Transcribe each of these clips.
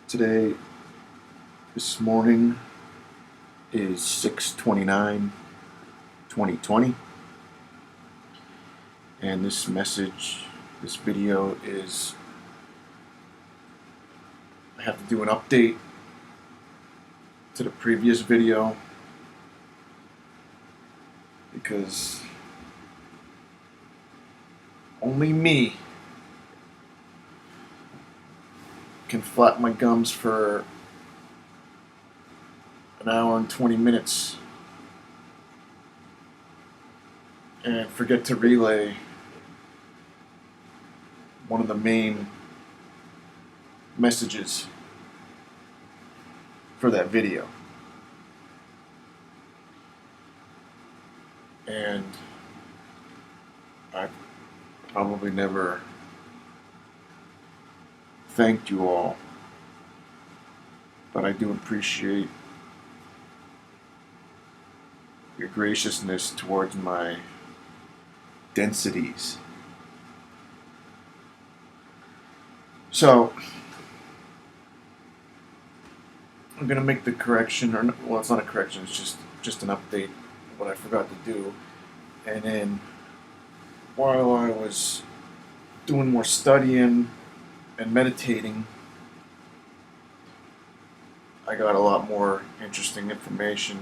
Today, this morning is 6/29/2020, and this video is, I have to do an update to the previous video because only me can flap my gums for an hour and 20 minutes and forget to relay one of the main messages for that video. And I probably never thanked you all, but I do appreciate your graciousness towards my densities. So, I'm going to make the correction, well, it's not a correction, it's just an update of what I forgot to do. And then, while I was doing more studying and meditating, I got a lot more interesting information.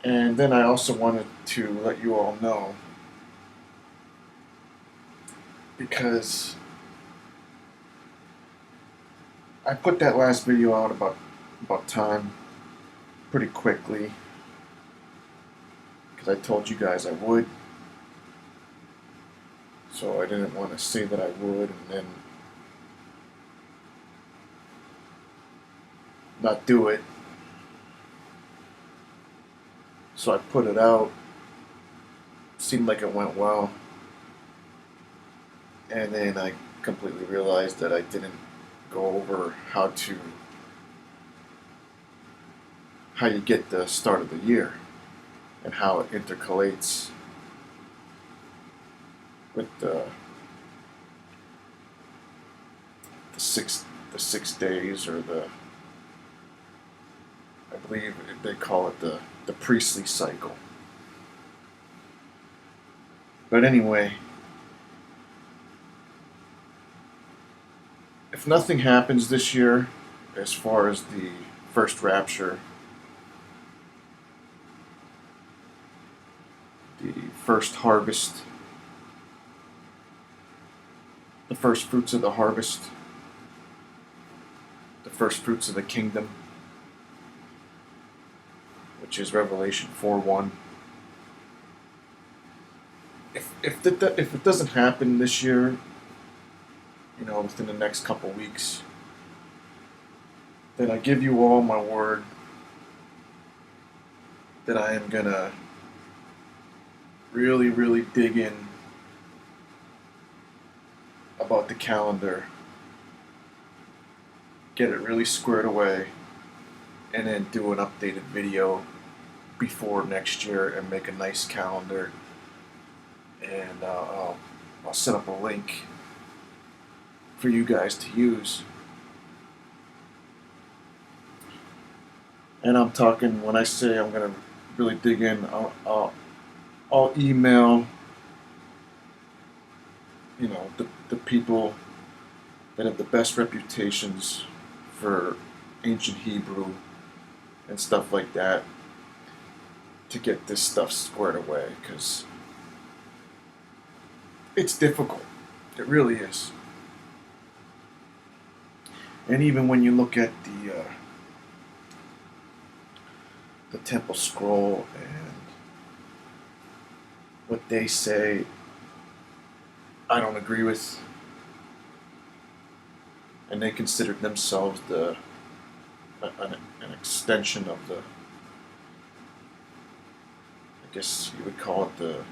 And then I also wanted to let you all know, because I put that last video out about time pretty quickly, because I told you guys I would. So I didn't want to say that I would and then not do it. So I put it out. Seemed like it went well. And then I completely realized that I didn't go over how you get the start of the year and how it intercalates with the six days, or I believe they call it the priestly cycle. But anyway, if nothing happens this year as far as the first rapture, the first harvest, the first fruits of the harvest, the first fruits of the kingdom, which is Revelation 4:1. If it doesn't happen this year, within the next couple weeks, then I give you all my word that I am gonna really, really dig in about the calendar, get it really squared away, and then do an updated video before next year and make a nice calendar. And I'll set up a link for you guys to use. And I'm talking, when I say I'm going to really dig in, I'll email the people that have the best reputations for ancient Hebrew and stuff like that to get this stuff squared away, because it's difficult. It really is. And even when you look at the temple scroll and what they say, I don't agree with. And they considered themselves an extension of I guess you would call it the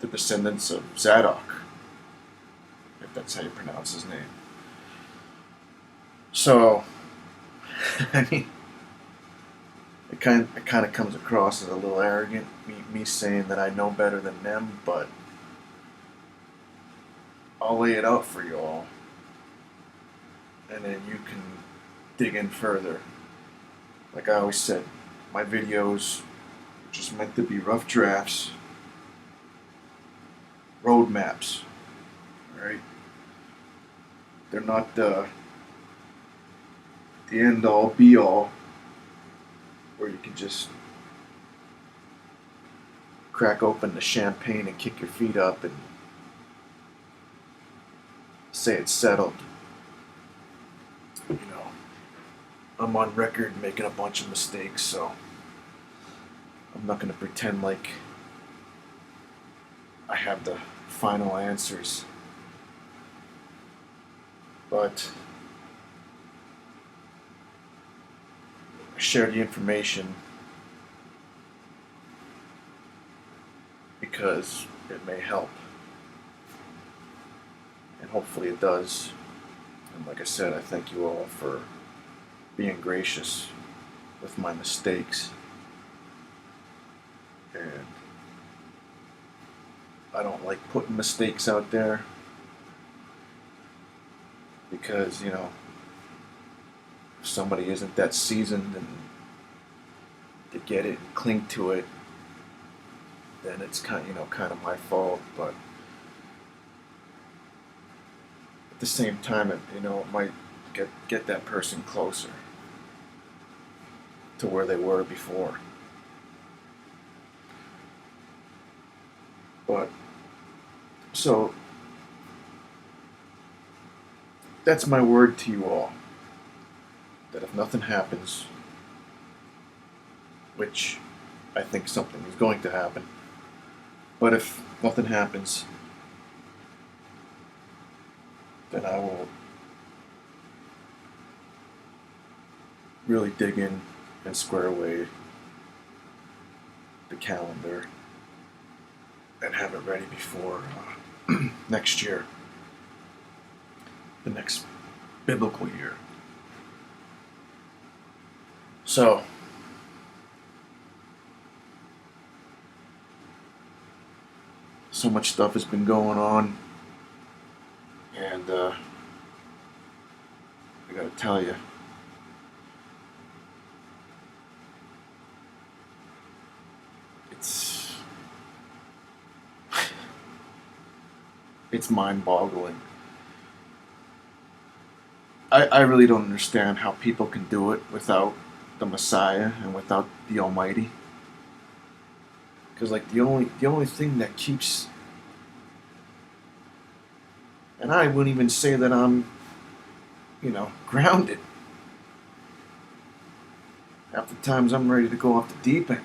descendants of Zadok, if that's how you pronounce his name. So, I mean, it kind of comes across as a little arrogant, me saying that I know better than them, but I'll lay it out for you all, and then you can dig in further. Like I always said, my videos are just meant to be rough drafts, roadmaps. Alright? They're not the end all be all where you can just crack open the champagne and kick your feet up and say it's settled. You know, I'm on record making a bunch of mistakes, so I'm not going to pretend like I have the final answers. But I share the information because it may help. And hopefully it does. And like I said, I thank you all for being gracious with my mistakes. And I don't like putting mistakes out there because, you know, if somebody isn't that seasoned and to get it and cling to it, then it's kind of my fault. But at the same time, it might get that person closer to where they were before. But so that's my word to you all, that if nothing happens, which I think something is going to happen, but if nothing happens, then I will really dig in and square away the calendar and have it ready before next year, the next biblical year. So, so much stuff has been going on, and I gotta tell you, it's mind-boggling. I really don't understand how people can do it without the Messiah and without the Almighty. Because like the only thing that keeps, and I wouldn't even say that I'm, grounded. Half the times I'm ready to go off the deep end.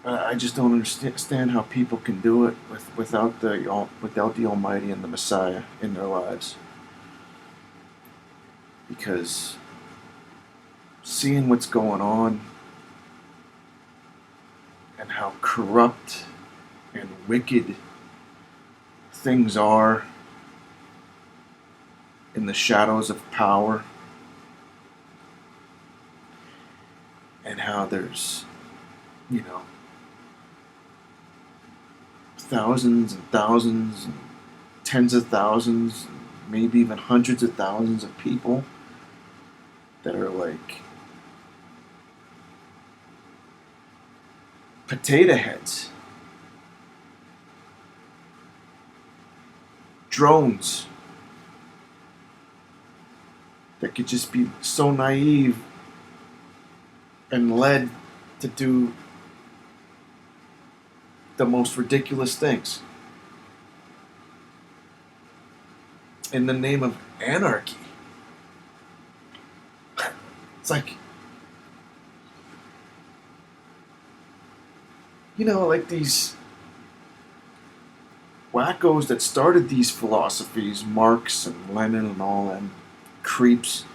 I just don't understand how people can do it without the Almighty and the Messiah in their lives. Because seeing what's going on and how corrupt and wicked things are in the shadows of power, and how there's, thousands and thousands and tens of thousands, maybe even hundreds of thousands of people that are like potato heads, drones that could just be so naive and led to do the most ridiculous things in the name of anarchy. It's like, like these wackos that started these philosophies, Marx and Lenin and all them creeps.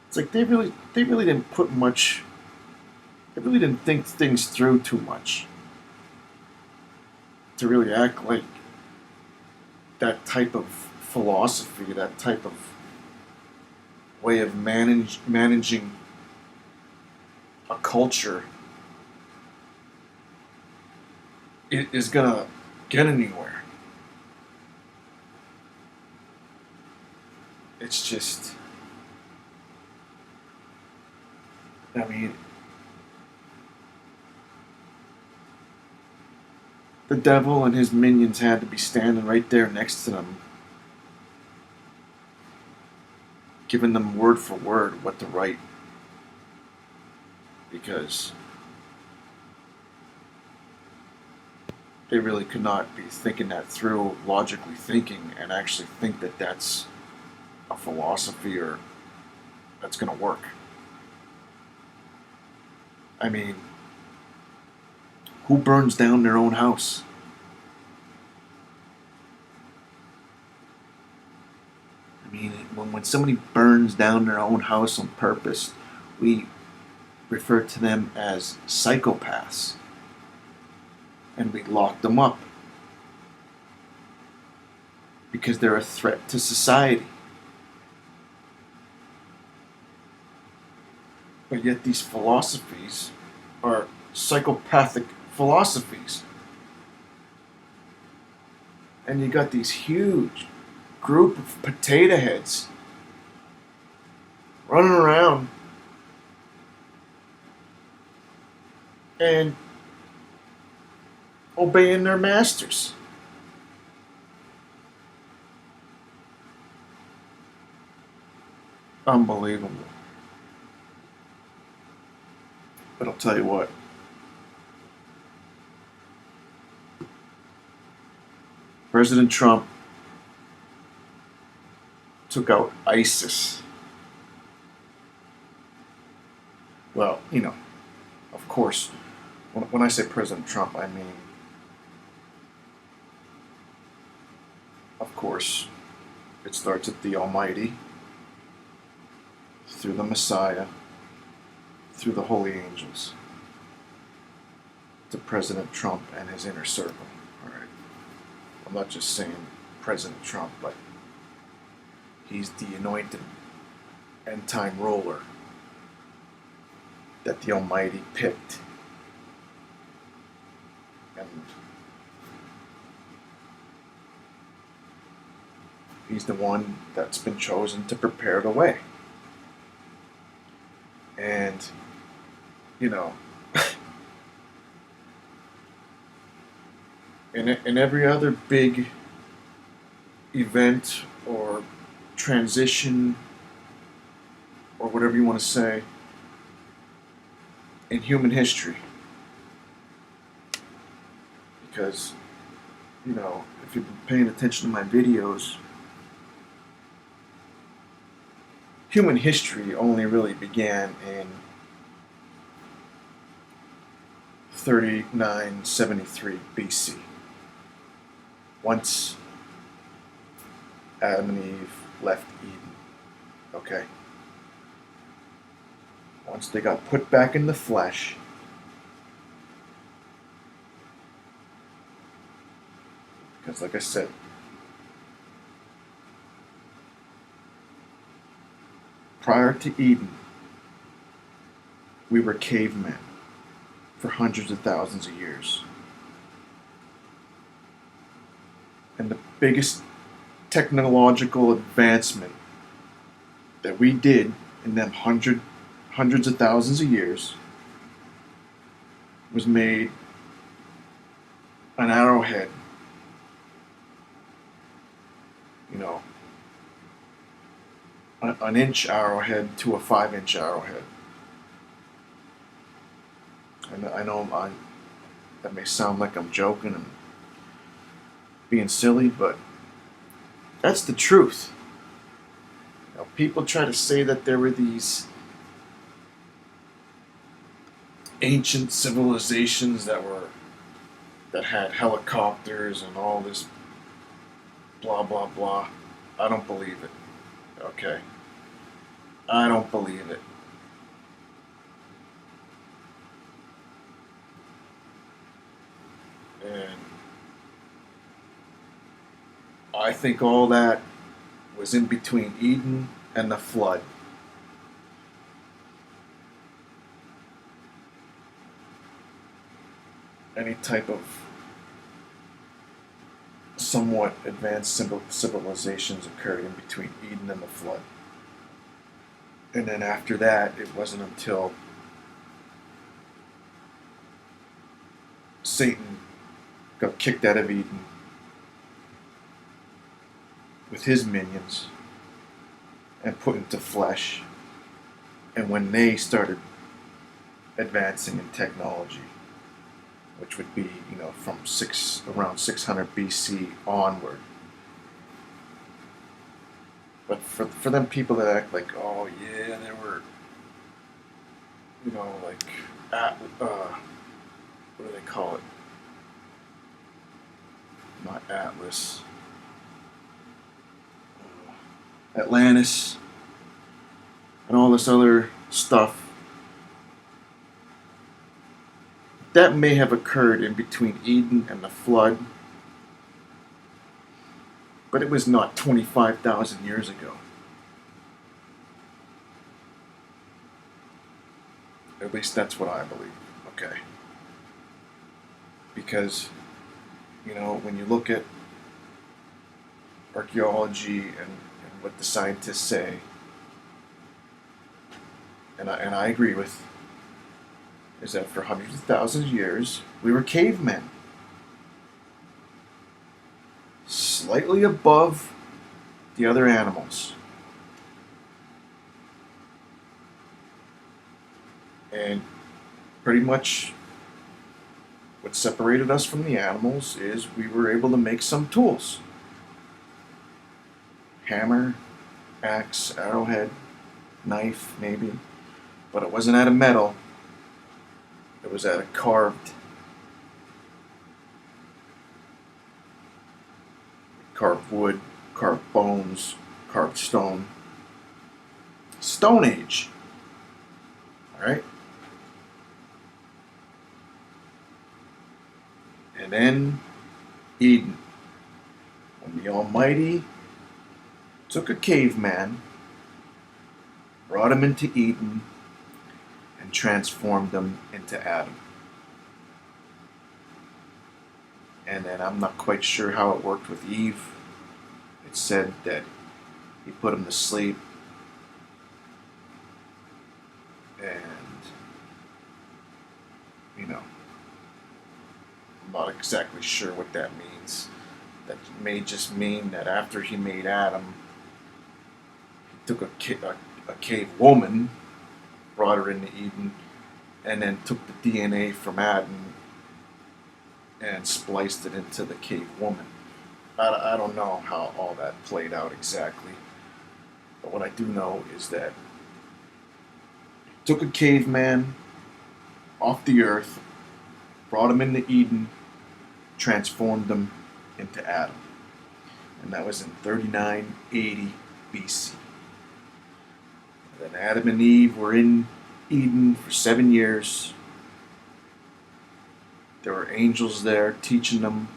It's like they really didn't put much. They really didn't think things through too much to really act like that type of philosophy, that type of way of managing a culture is gonna get anywhere. It's just, I mean, the devil and his minions had to be standing right there next to them, giving them word for word what to write, because they really could not be thinking that through, logically thinking, and actually think that that's a philosophy or that's going to work. I mean, who burns down their own house? I mean, when somebody burns down their own house on purpose, we refer to them as psychopaths, and we lock them up because they're a threat to society. But yet these philosophies are psychopathic philosophies. And you got these huge group of potato heads running around and obeying their masters. Unbelievable. But I'll tell you what. President Trump took out ISIS. Well, of course, when I say President Trump, I mean, of course, it starts at the Almighty, through the Messiah, through the holy angels, to President Trump and his inner circle. All right. I'm not just saying President Trump, but he's the anointed end-time ruler that the Almighty picked. And he's the one that's been chosen to prepare the way. And, in every other big event or transition or whatever you want to say in human history, because if you've been paying attention to my videos, human history only really began in 3973 BC. Once Adam and Eve left Eden. Okay? Once they got put back in the flesh, because like I said, prior to Eden, we were cavemen for hundreds of thousands of years. And the biggest technological advancement that we did in them hundreds of thousands of years was made an arrowhead, an inch arrowhead to a 5-inch arrowhead. And I know that may sound like I'm joking and being silly, but that's the truth. People try to say that there were these ancient civilizations that had helicopters and all this blah blah blah. I don't believe it. Okay? I don't believe it. And I think all that was in between Eden and the flood. any type of somewhat advanced civilizations occurred in between Eden and the flood. And then after that, it wasn't until Satan got kicked out of Eden with his minions and put into flesh, and when they started advancing in technology, which would be, from around 600 BC onward. But for them people that act like, oh yeah, there were, like, what do they call it? Not Atlas. Atlantis, and all this other stuff. That may have occurred in between Eden and the flood, but it was not 25,000 years ago. At least that's what I believe. Okay. Because, when you look at archaeology and what the scientists say, and I agree with, is that for hundreds of thousands of years, we were cavemen. Slightly above the other animals. And pretty much what separated us from the animals is we were able to make some tools. Hammer, axe, arrowhead, knife, maybe. But it wasn't out of metal. It was out of carved wood, carved bones, carved stone. Stone Age. Alright? And then Eden. When the Almighty took a caveman, brought him into Eden, and transformed him into Adam. And then I'm not quite sure how it worked with Eve. It said that he put him to sleep, and, I'm not exactly sure what that means. That may just mean that after he made Adam, he took a cave woman, brought her into Eden, and then took the DNA from Adam and spliced it into the cave woman. I don't know how all that played out exactly, but what I do know is that he took a caveman off the earth, brought him into Eden, transformed him into Adam. And that was in 3980 BC. Then Adam and Eve were in Eden for 7 years. There were angels there teaching them.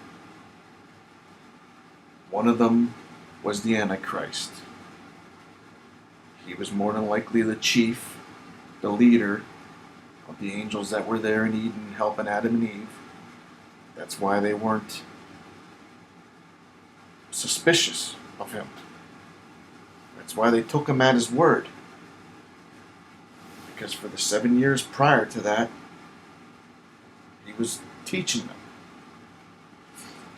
One of them was the Antichrist. He was more than likely the chief, the leader of the angels that were there in Eden helping Adam and Eve. That's why they weren't suspicious of him. That's why they took him at his word. Because for the 7 years prior to that, he was teaching them.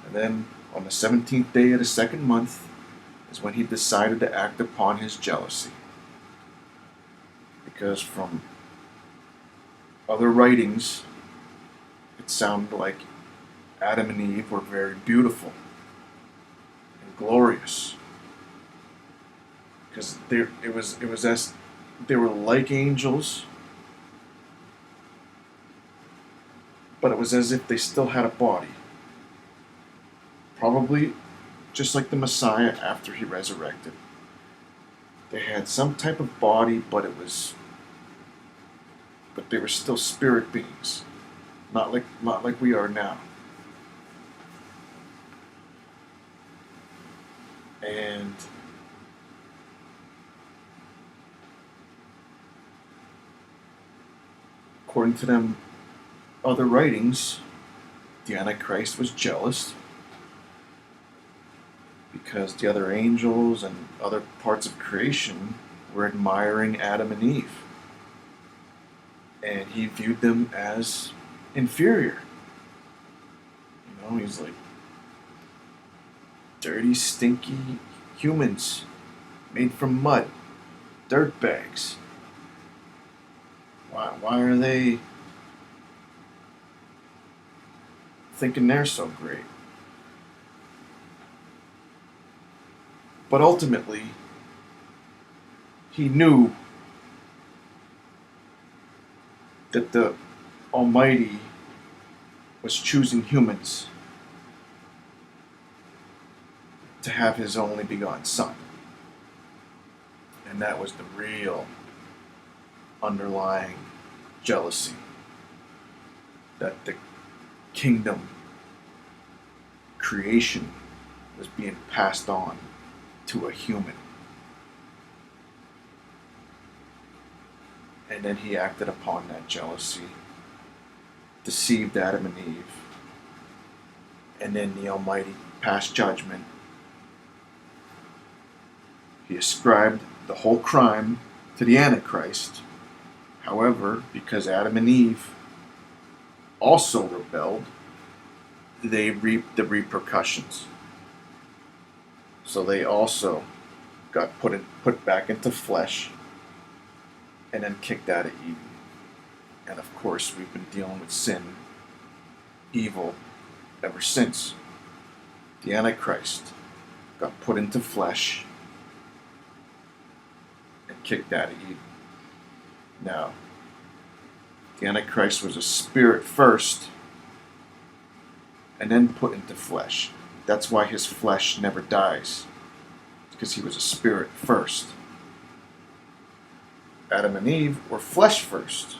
And then on the 17th day of the second month is when he decided to act upon his jealousy. Because from other writings, it sounded like Adam and Eve were very beautiful and glorious. Because it was as they were like angels, but it was as if they still had a body. Probably just like the Messiah after he resurrected. They had some type of body, but they were still spirit beings, not like we are now. And according to them other writings, the Antichrist was jealous because the other angels and other parts of creation were admiring Adam and Eve. And he viewed them as inferior. You know, he's like, dirty, stinky humans made from mud, dirt bags. Why are they thinking they're so great? But ultimately, he knew that the Almighty was choosing humans to have his only begotten Son. And that was the real underlying jealousy. That the kingdom creation was being passed on to a human. And then he acted upon that jealousy, deceived Adam and Eve, and then the Almighty passed judgment. He ascribed the whole crime to the Antichrist. However, because Adam and Eve also rebelled, they reaped the repercussions. So they also got put back into flesh and then kicked out of Eden. And of course, we've been dealing with sin, evil, ever since. The Antichrist got put into flesh and kicked out of Eden. Now, the Antichrist was a spirit first and then put into flesh. That's why his flesh never dies, because he was a spirit first. Adam and Eve were flesh first.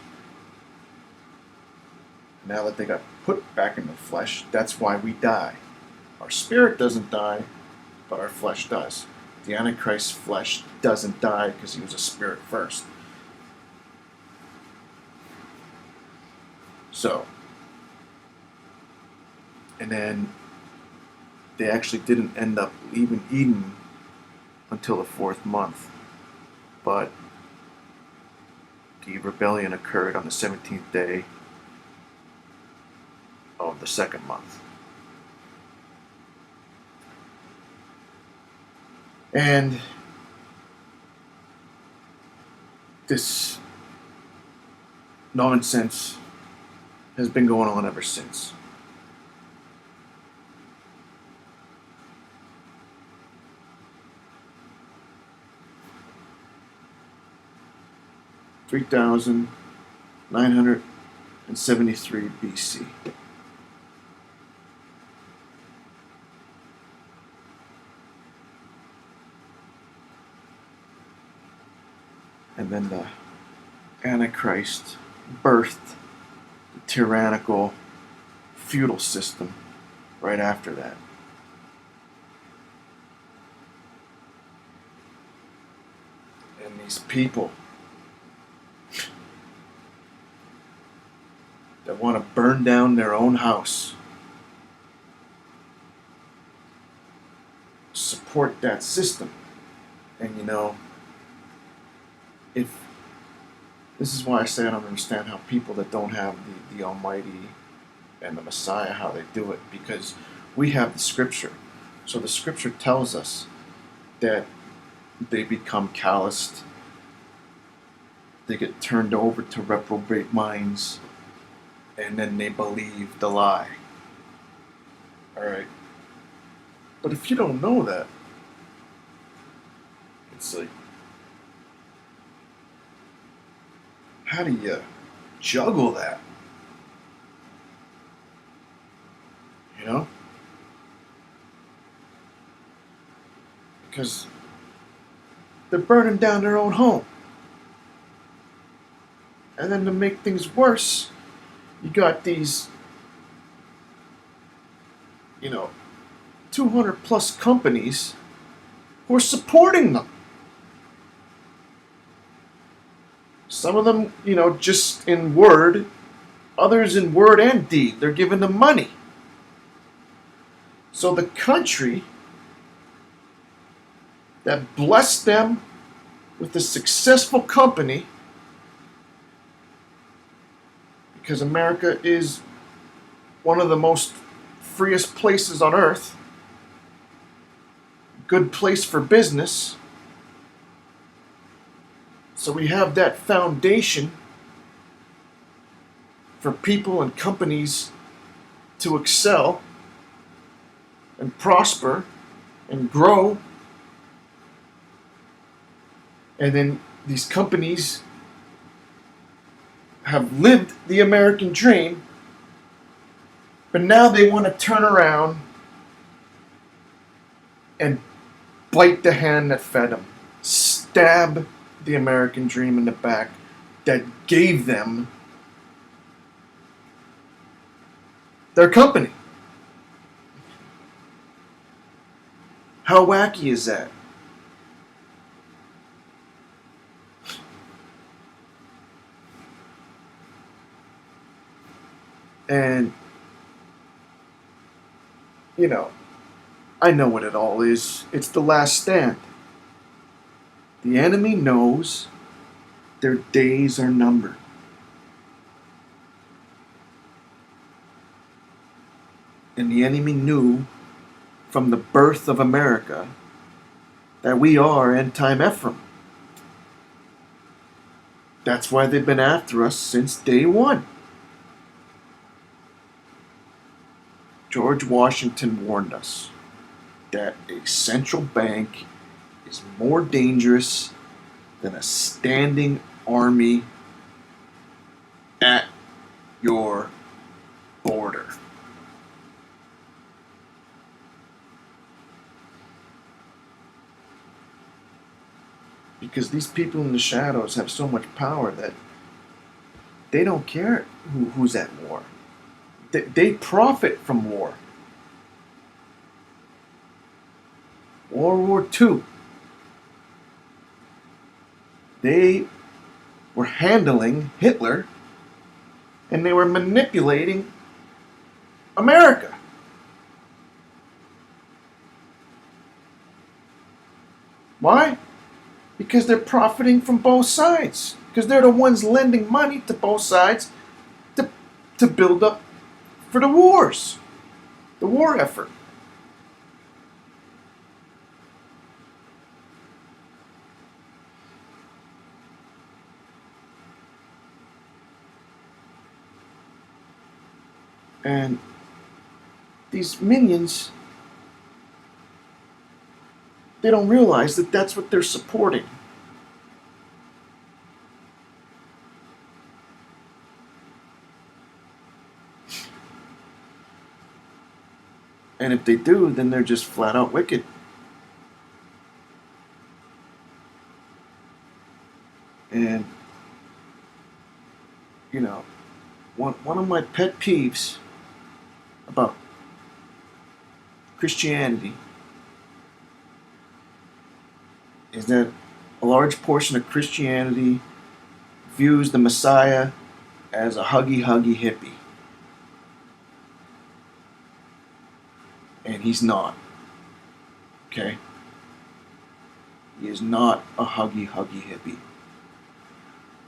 Now that they got put back into flesh, that's why we die. Our spirit doesn't die, but our flesh does. The Antichrist's flesh doesn't die because he was a spirit first. So, and then they actually didn't end up leaving Eden until the 4th month. But the rebellion occurred on the 17th day of the 2nd month. And this nonsense has been going on ever since. (3,973 BC). And then the Antichrist birthed the tyrannical feudal system right after that. And these people that want to burn down their own house support that system. And you know, if this is why I say I don't understand how people that don't have the Almighty and the Messiah, how they do it, because we have the Scripture. So the Scripture tells us that they become calloused, they get turned over to reprobate minds, and then they believe the lie. Alright? But if you don't know that, it's like, how do you juggle that? You know? Because they're burning down their own home. And then to make things worse, you got these, 200 plus companies who are supporting them. Some of them, just in word, others in word and deed. They're giving them money. So the country that blessed them with a successful company, because America is one of the most freest places on earth, good place for business. So we have that foundation for people and companies to excel and prosper and grow. And then these companies have lived the American dream, but now they want to turn around and bite the hand that fed them, stab the American dream in the back that gave them their company. How wacky is that? And, you know, I know what it all is. It's the last stand. The enemy knows their days are numbered. And the enemy knew from the birth of America that we are end-time Ephraim. That's why they've been after us since day one. George Washington warned us that a central bank is more dangerous than a standing army at your border. Because these people in the shadows have so much power that they don't care who's at war. They profit from war. World War II. They were handling Hitler and they were manipulating America. Why? Because they're profiting from both sides. Because they're the ones lending money to both sides to build up for the wars, the war effort. And these minions, they don't realize that that's what they're supporting. And if they do, then they're just flat out wicked. And, you know, one of my pet peeves about Christianity is that a large portion of Christianity views the Messiah as a huggy hippie. And he's not. Okay? He is not a huggy hippie.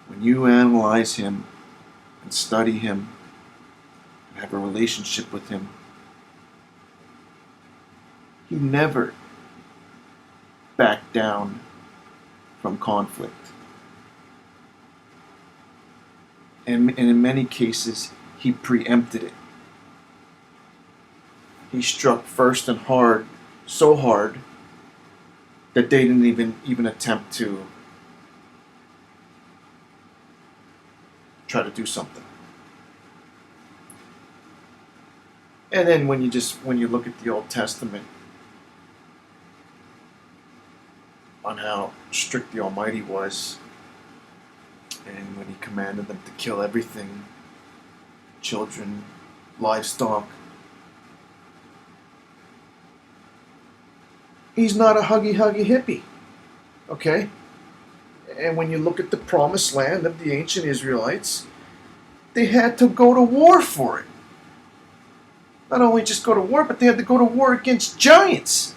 When you analyze him and study him and have a relationship with him, he never backed down from conflict. And in many cases, he preempted it. He struck first and hard, so hard that they didn't even attempt to try to do something. And then when you look at the Old Testament on how strict the Almighty was, and when he commanded them to kill everything, children, livestock, he's not a huggy hippie, okay? And when you look at the promised land of the ancient Israelites, they had to go to war for it. not only just go to war, but they had to go to war against giants.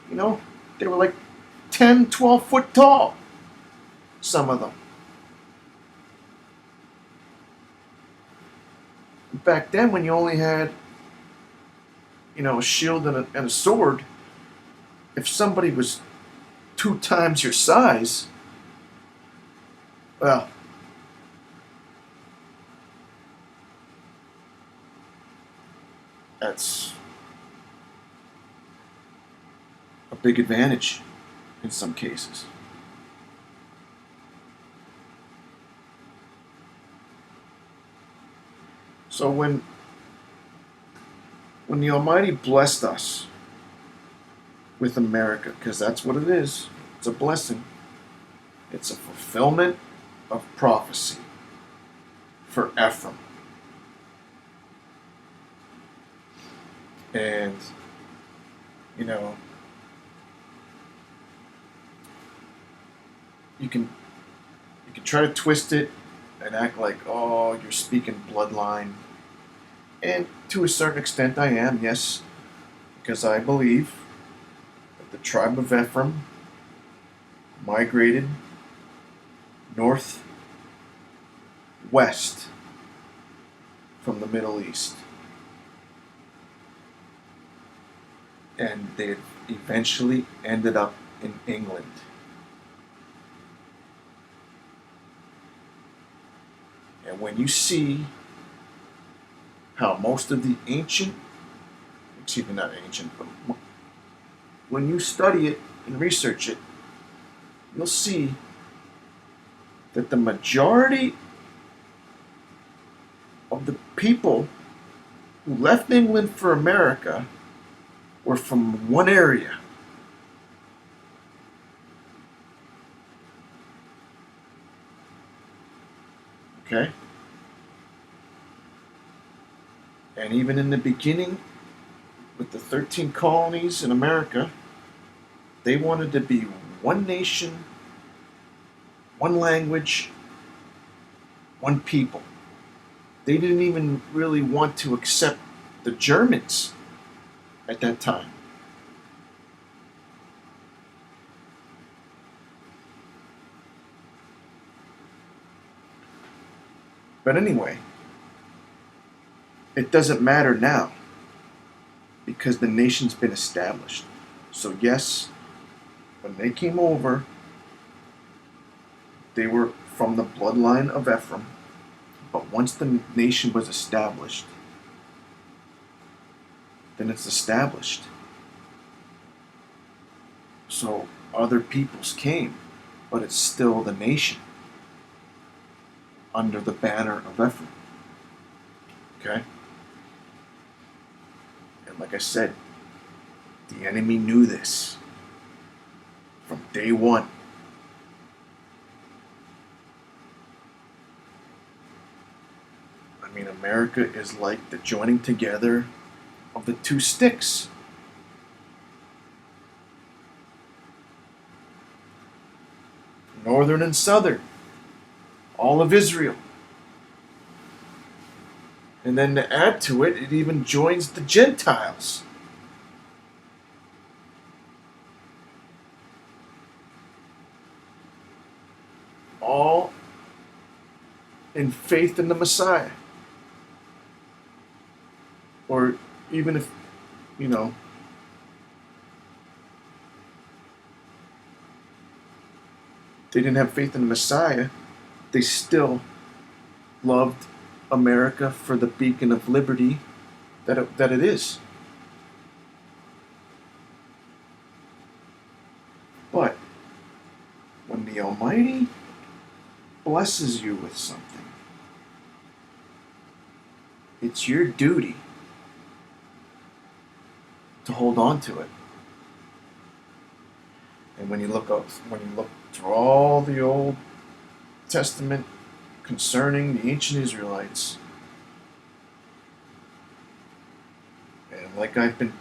You know, they were like 10, 12 foot tall, some of them. Back then, when you only had, a shield and a sword, if somebody was 2 times your size, well, that's a big advantage in some cases. So when the Almighty blessed us with America, because that's what it is, it's a blessing. It's a fulfillment of prophecy for Ephraim. And, you can try to twist it and act like, oh, you're speaking bloodline. And to a certain extent I am, yes, because I believe that the tribe of Ephraim migrated northwest from the Middle East. And they eventually ended up in England. And when you see how most of the ancient, excuse me, not ancient, but when you study it and research it, you'll see that the majority of the people who left England for America were from one area. Okay? And even in the beginning, with the 13 colonies in America, they wanted to be one nation, one language, one people. They didn't even really want to accept the Germans at that time. But anyway, it doesn't matter now because the nation's been established. So yes, when they came over, they were from the bloodline of Ephraim. But once the nation was established, then it's established. So other peoples came, but it's still the nation under the banner of Ephraim. Okay? And like I said, the enemy knew this from day one. I mean, America is like the joining together of the two sticks. Northern and southern. All of Israel. And then to add to it, it even joins the Gentiles. All in faith in the Messiah. Or even if, they didn't have faith in the Messiah, they still loved America for the beacon of liberty that it is. But when the Almighty blesses you with something, it's your duty to hold on to it. And when you look through all the Old Testament concerning the ancient Israelites, and like I've been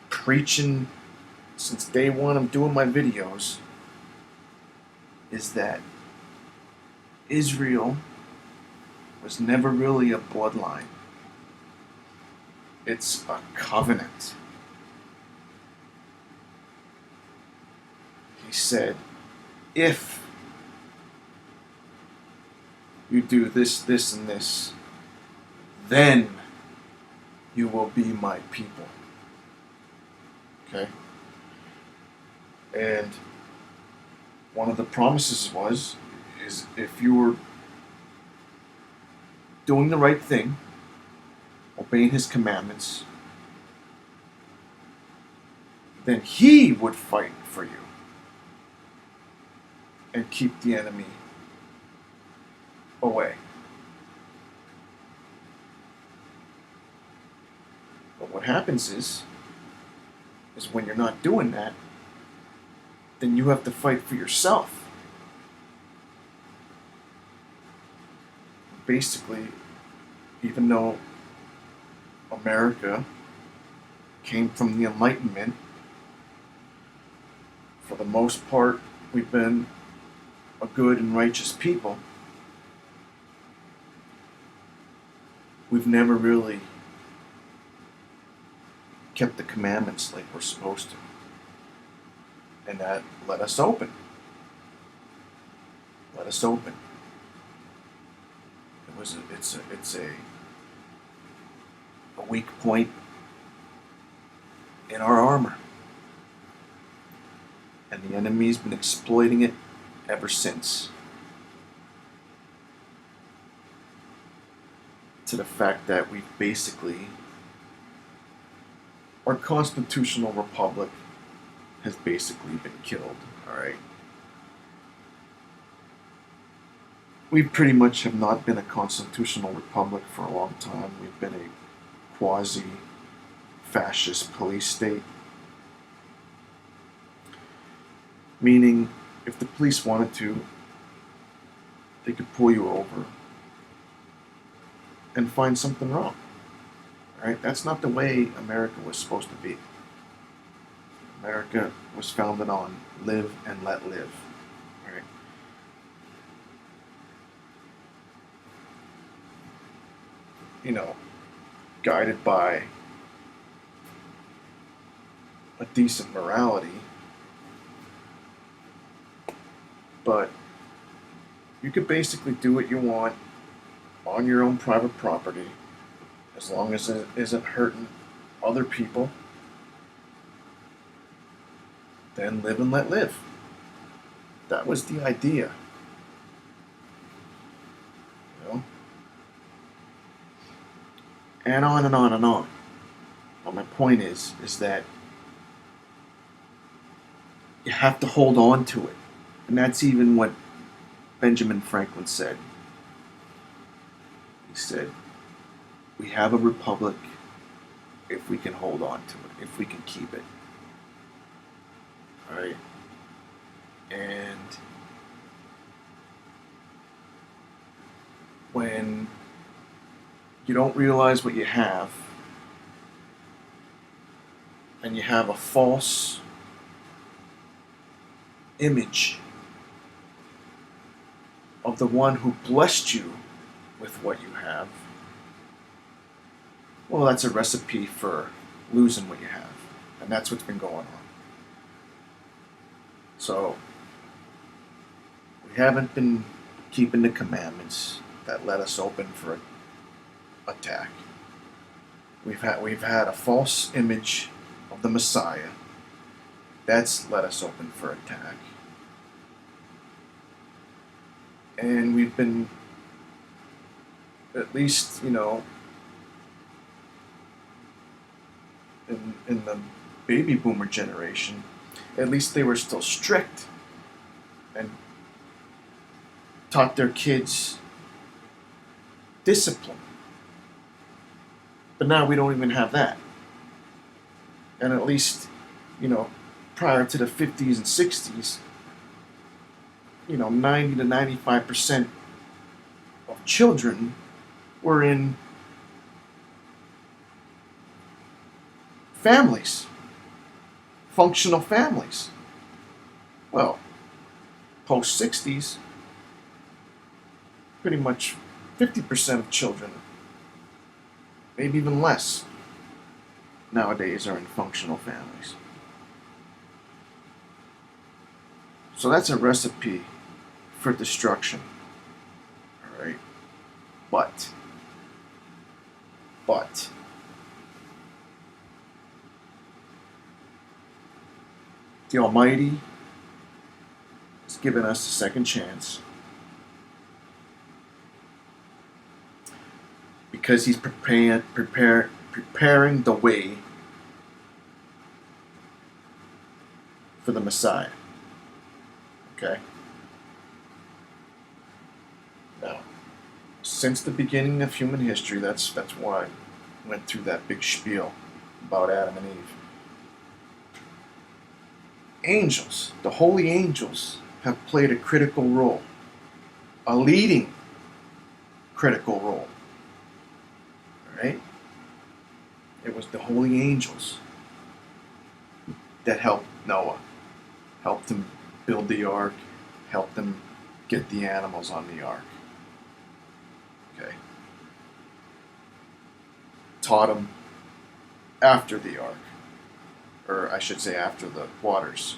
preaching since day one of doing my videos, is that Israel was never really a bloodline. It's a covenant. He said, if you do this, this, and this, then you will be my people. Okay? And one of the promises is if you were doing the right thing, obeying his commandments, then he would fight for you and keep the enemy away. But what happens is when you're not doing that, then you have to fight for yourself. Basically, even though America came from the Enlightenment, for the most part, we've been a good and righteous people. We've never really kept the commandments like we're supposed to. And that let us open. Let us open. It's a weak point in our armor. And the enemy's been exploiting it ever since. To the fact that we've basically, our constitutional republic has basically been killed, alright? We pretty much have not been a constitutional republic for a long time. We've been a quasi-fascist police state. Meaning, if the police wanted to, they could pull you over and find something wrong. Alright? That's not the way America was supposed to be. America was founded on live and let live. Alright? You know, guided by a decent morality, but you could basically do what you want on your own private property as long as it isn't hurting other people. Then live and let live. That was the idea. You know? And on and on and on. But my point is that you have to hold on to it. And that's even what Benjamin Franklin said. He said, we have a republic if we can hold on to it, if we can keep it. Alright? And when you don't realize what you have, and you have a false image of the one who blessed you with what you have, well, that's a recipe for losing what you have. And that's what's been going on. So, we haven't been keeping the commandments that let us open for attack. We've had a false image of the Messiah. That's let us open for attack. And we've been, at least, you know, in the baby boomer generation, at least they were still strict and taught their kids discipline. But now we don't even have that. And at least, you know, prior to the 50s and 60s, you know, 90 to 95% of children were in families, functional families. Well, post 60s, pretty much 50% of children, maybe even less, nowadays are in functional families. So that's a recipe for destruction. All right. But the Almighty has given us a second chance because He's preparing the way for the Messiah. Okay? Now, since the beginning of human history, that's why I went through that big spiel about Adam and Eve. Angels, the holy angels, have played a critical role, a leading critical role. Alright? It was the holy angels that helped Noah, helped him build the ark, helped him get the animals on the ark. Okay? Taught him after the ark, or I should say after the waters.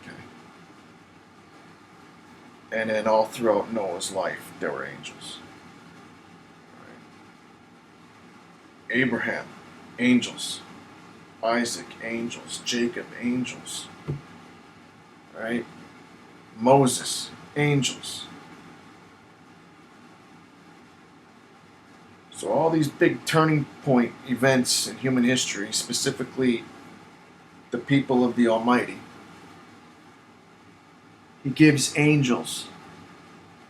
Okay? And then all throughout Noah's life, there were angels. Right? Abraham, angels. Isaac, angels. Jacob, angels. Right? Moses, angels. So all these big turning point events in human history, specifically the people of the Almighty, He gives angels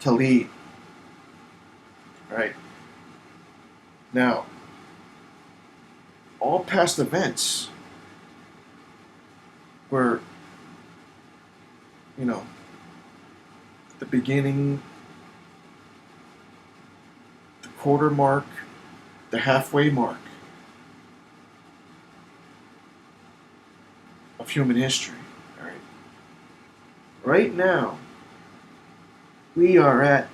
to lead. Right? Now, all past events were, the beginning, the quarter mark, the halfway mark of human history. All right. Right now, we are at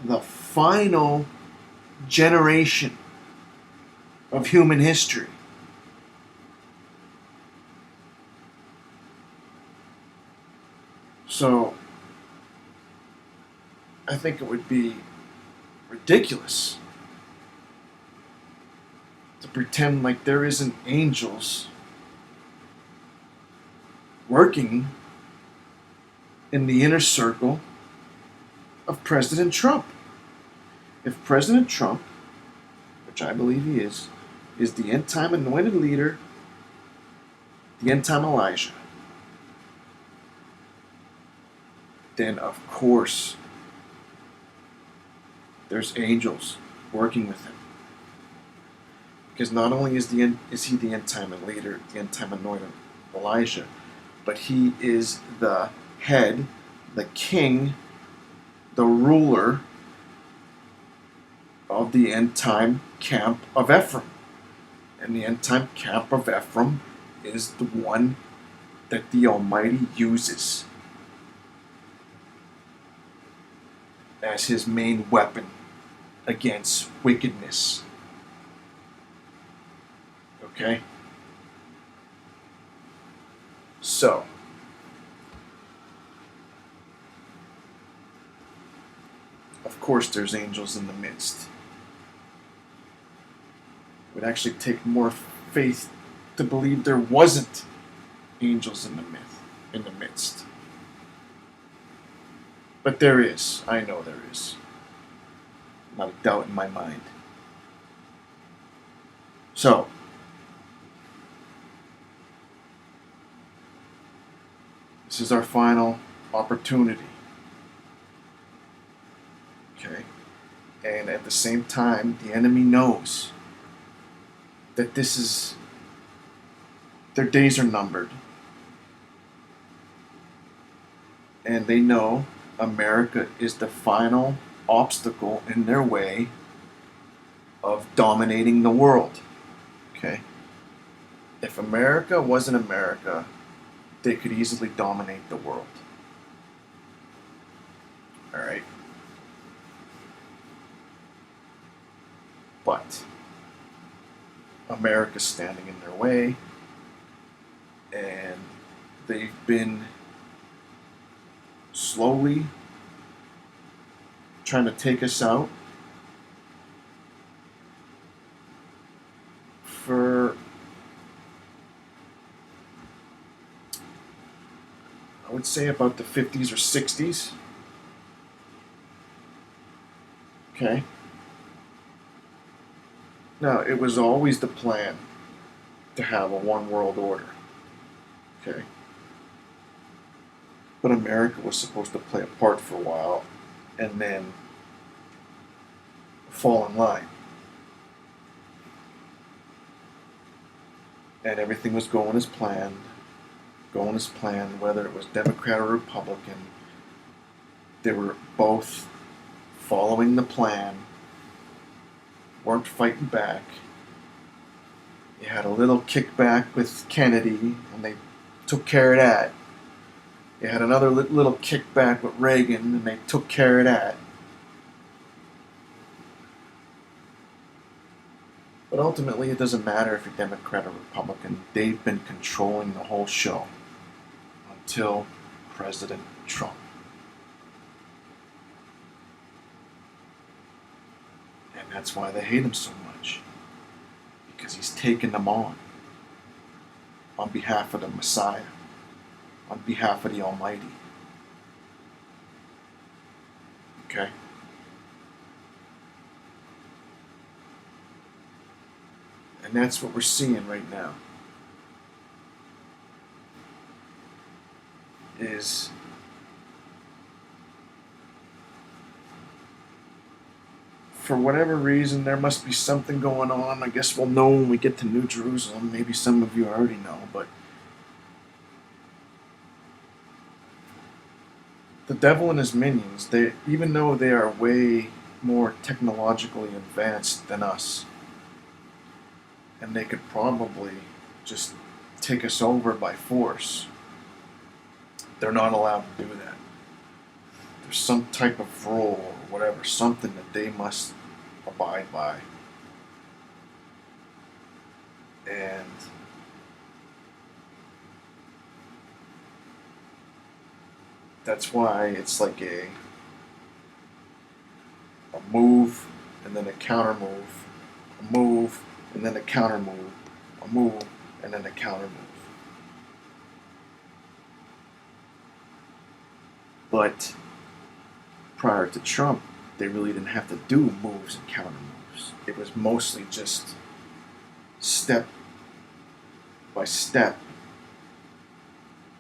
the final generation of human history. So, I think it would be ridiculous to pretend like there isn't angels working in the inner circle of President Trump. If President Trump, which I believe he is the end time anointed leader, the end time Elijah, then of course there's angels working with him. Because not only is he the end time leader, the end time anointed Elijah, but he is the head, the king, the ruler of the end time camp of Ephraim. And the end time camp of Ephraim is the one that the Almighty uses as His main weapon against wickedness. Okay? So, of course there's angels in the midst. It would actually take more faith to believe there wasn't angels in the midst. But there is. I know there is. Not a doubt in my mind. So, this is our final opportunity. Okay? And at the same time, the enemy knows that their days are numbered. And they know America is the final obstacle in their way of dominating the world. Okay? If America wasn't America, they could easily dominate the world. Alright? But America's standing in their way, and they've been slowly trying to take us out for, I would say, about the 50s or 60s. Okay? Now, it was always the plan to have a one world order. Okay? But America was supposed to play a part for a while and then fall in line. And everything was going as planned, whether it was Democrat or Republican. They were both following the plan, weren't fighting back. You had a little kickback with Kennedy, and they took care of that. You had another little kickback with Reagan, and they took care of that. But ultimately, it doesn't matter if you're Democrat or Republican. They've been controlling the whole show until President Trump. And that's why they hate him so much. Because he's taken them on behalf of the Messiah, on behalf of the Almighty. Okay? And that's what we're seeing right now. Is for whatever reason, there must be something going on. I guess we'll know when we get to New Jerusalem. Maybe some of you already know, but the devil and his minions, even though they are way more technologically advanced than us, and they could probably just take us over by force, they're not allowed to do that. There's some type of rule or whatever, something that they must abide by. And that's why it's like a move and then a counter move, a move and then a counter move, a move and then a counter move. But prior to Trump, they really didn't have to do moves and counter moves. It was mostly just step by step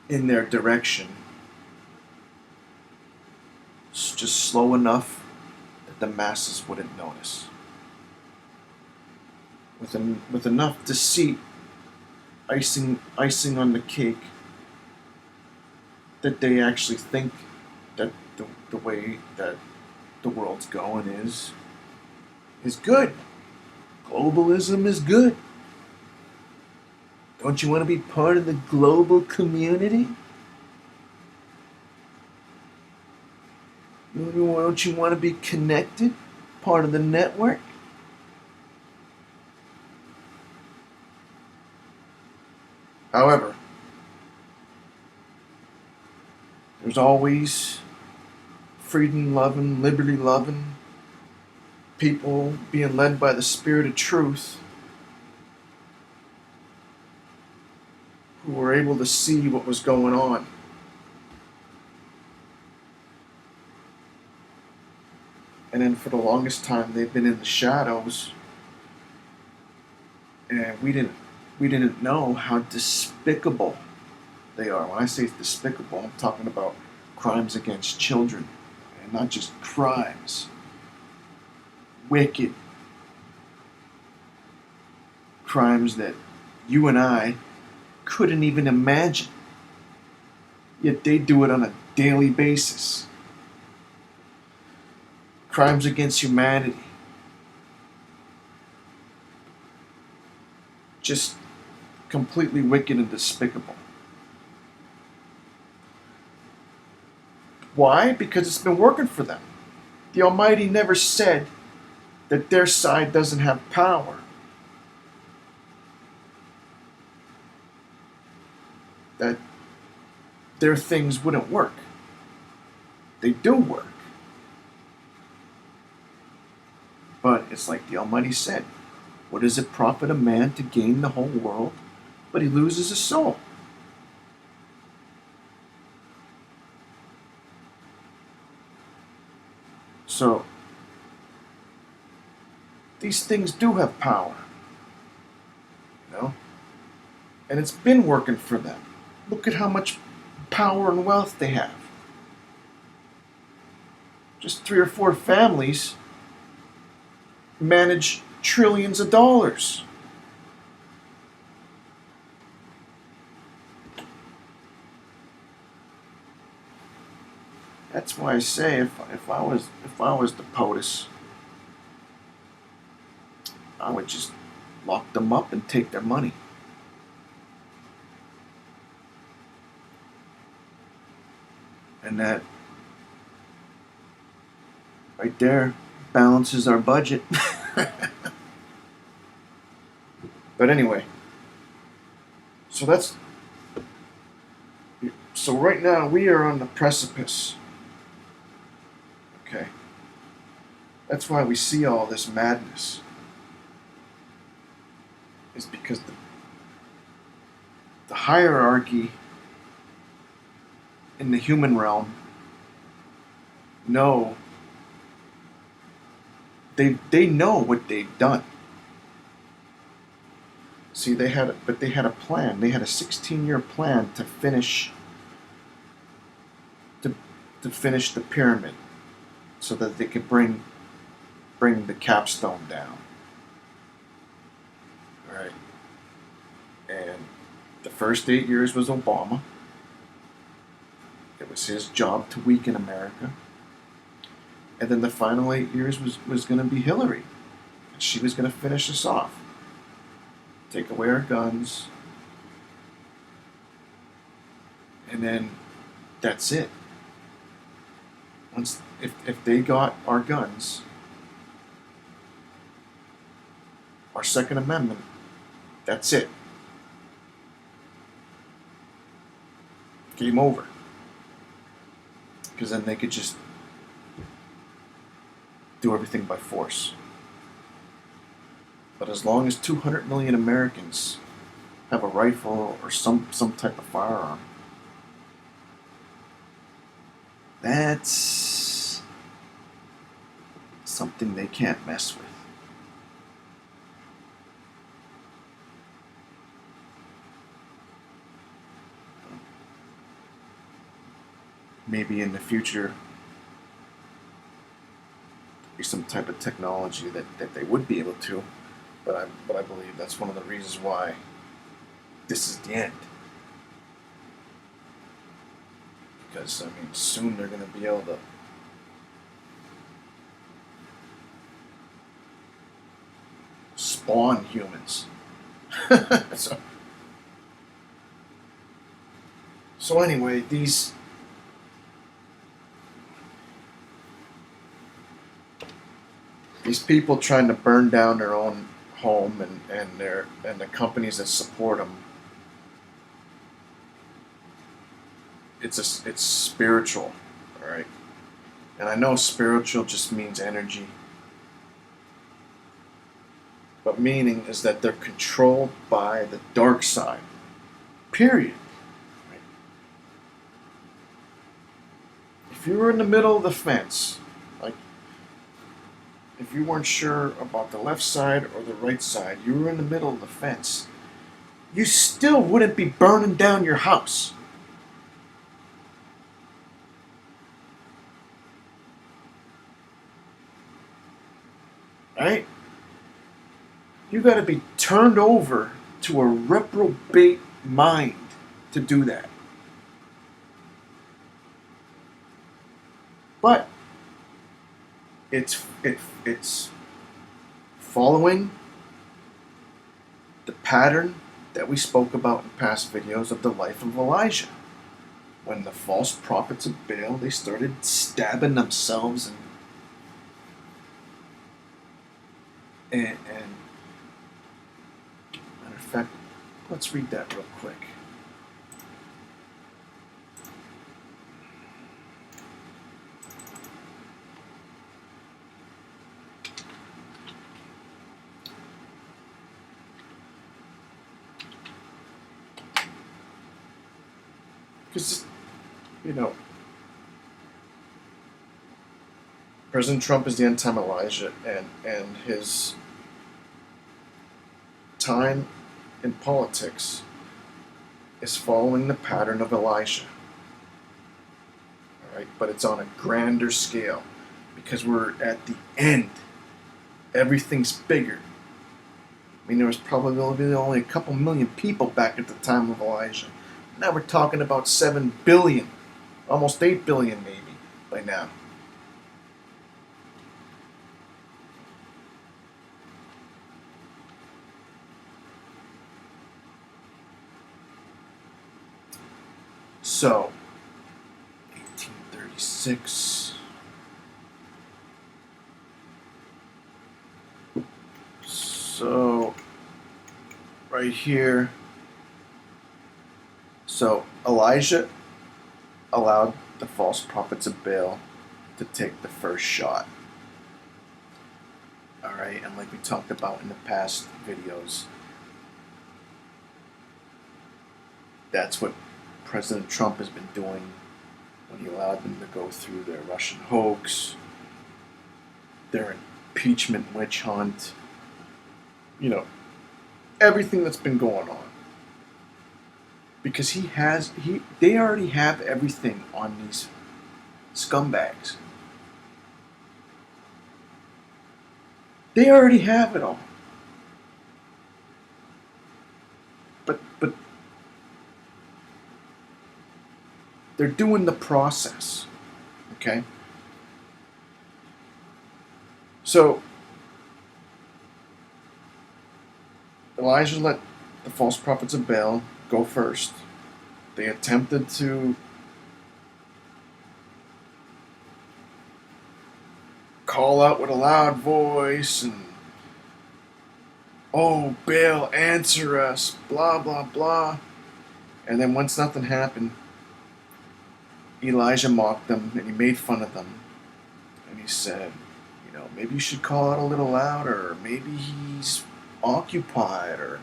in their direction, just slow enough that the masses wouldn't notice. With enough deceit, icing on the cake, that they actually think that the way that the world's going is good. Globalism is good. Don't you want to be part of the global community? Don't you want to be connected? Part of the network? However, there's always freedom-loving, liberty-loving people being led by the Spirit of truth who were able to see what was going on. And then for the longest time, they've been in the shadows, and we didn't know how despicable they are. When I say despicable, I'm talking about crimes against children, and not just crimes. Wicked crimes that you and I couldn't even imagine. Yet they do it on a daily basis. Crimes against humanity. Just completely wicked and despicable. Why? Because it's been working for them. The Almighty never said that their side doesn't have power. that their things wouldn't work. They do work. But it's like the Almighty said, what does it profit a man to gain the whole world, but he loses his soul? So, these things do have power, you know? And it's been working for them. Look at how much power and wealth they have. Just 3 or 4 families manage trillions of dollars. That's why I say if I was the POTUS, I would just lock them up and take their money. And that right there balances our budget. But anyway, so right now we are on the precipice. Okay. That's why we see all this madness. Is because the hierarchy in the human realm know they know what they've done. See, they had a plan. They had a 16-year plan to finish the pyramid, so that they could bring the capstone down. All right. And the first 8 years was Obama. It was his job to weaken America. And then the final 8 years was going to be Hillary. And she was going to finish us off. Take away our guns. And then that's it. If they got our guns, our Second Amendment, that's it. Game over. Because then they could just do everything by force. But as long as 200 million Americans have a rifle or some type of firearm, that's something they can't mess with. Maybe in the future be some type of technology that they would be able to, but I believe that's one of the reasons why this is the end. Because I mean, soon they're going to be able to spawn humans. So anyway, these people trying to burn down their own home and the companies that support them, it's spiritual, all right? And I know spiritual just means energy, but meaning is that they're controlled by the dark side, period. Right? If you were in the middle of the fence, like if you weren't sure about the left side or the right side, you were in the middle of the fence, you still wouldn't be burning down your house. Right? You got to be turned over to a reprobate mind to do that. But it's following the pattern that we spoke about in past videos of the life of Elijah. When the false prophets of Baal, they started stabbing themselves and matter of fact, let's read that real quick. Because, you know, President Trump is the end time Elijah, and his time in politics is following the pattern of Elijah. All right, but it's on a grander scale because we're at the end. Everything's bigger. I mean, there was probably only a couple million people back at the time of Elijah. Now we're talking about 7 billion, almost 8 billion maybe by now. So, 1836. So, right here. So, Elijah allowed the false prophets of Baal to take the first shot. Alright, and like we talked about in the past videos, that's what President Trump has been doing when he allowed them to go through their Russian hoax, their impeachment witch hunt, you know, everything that's been going on. Because they already have everything on these scumbags. They already have it all. But they're doing the process. Okay? So Elijah let the false prophets of Baal go first. They attempted to call out with a loud voice and, oh, Baal, answer us, blah, blah, blah. And then once nothing happened, Elijah mocked them and he made fun of them. And he said, you know, maybe you should call out a little louder, or maybe he's occupied, or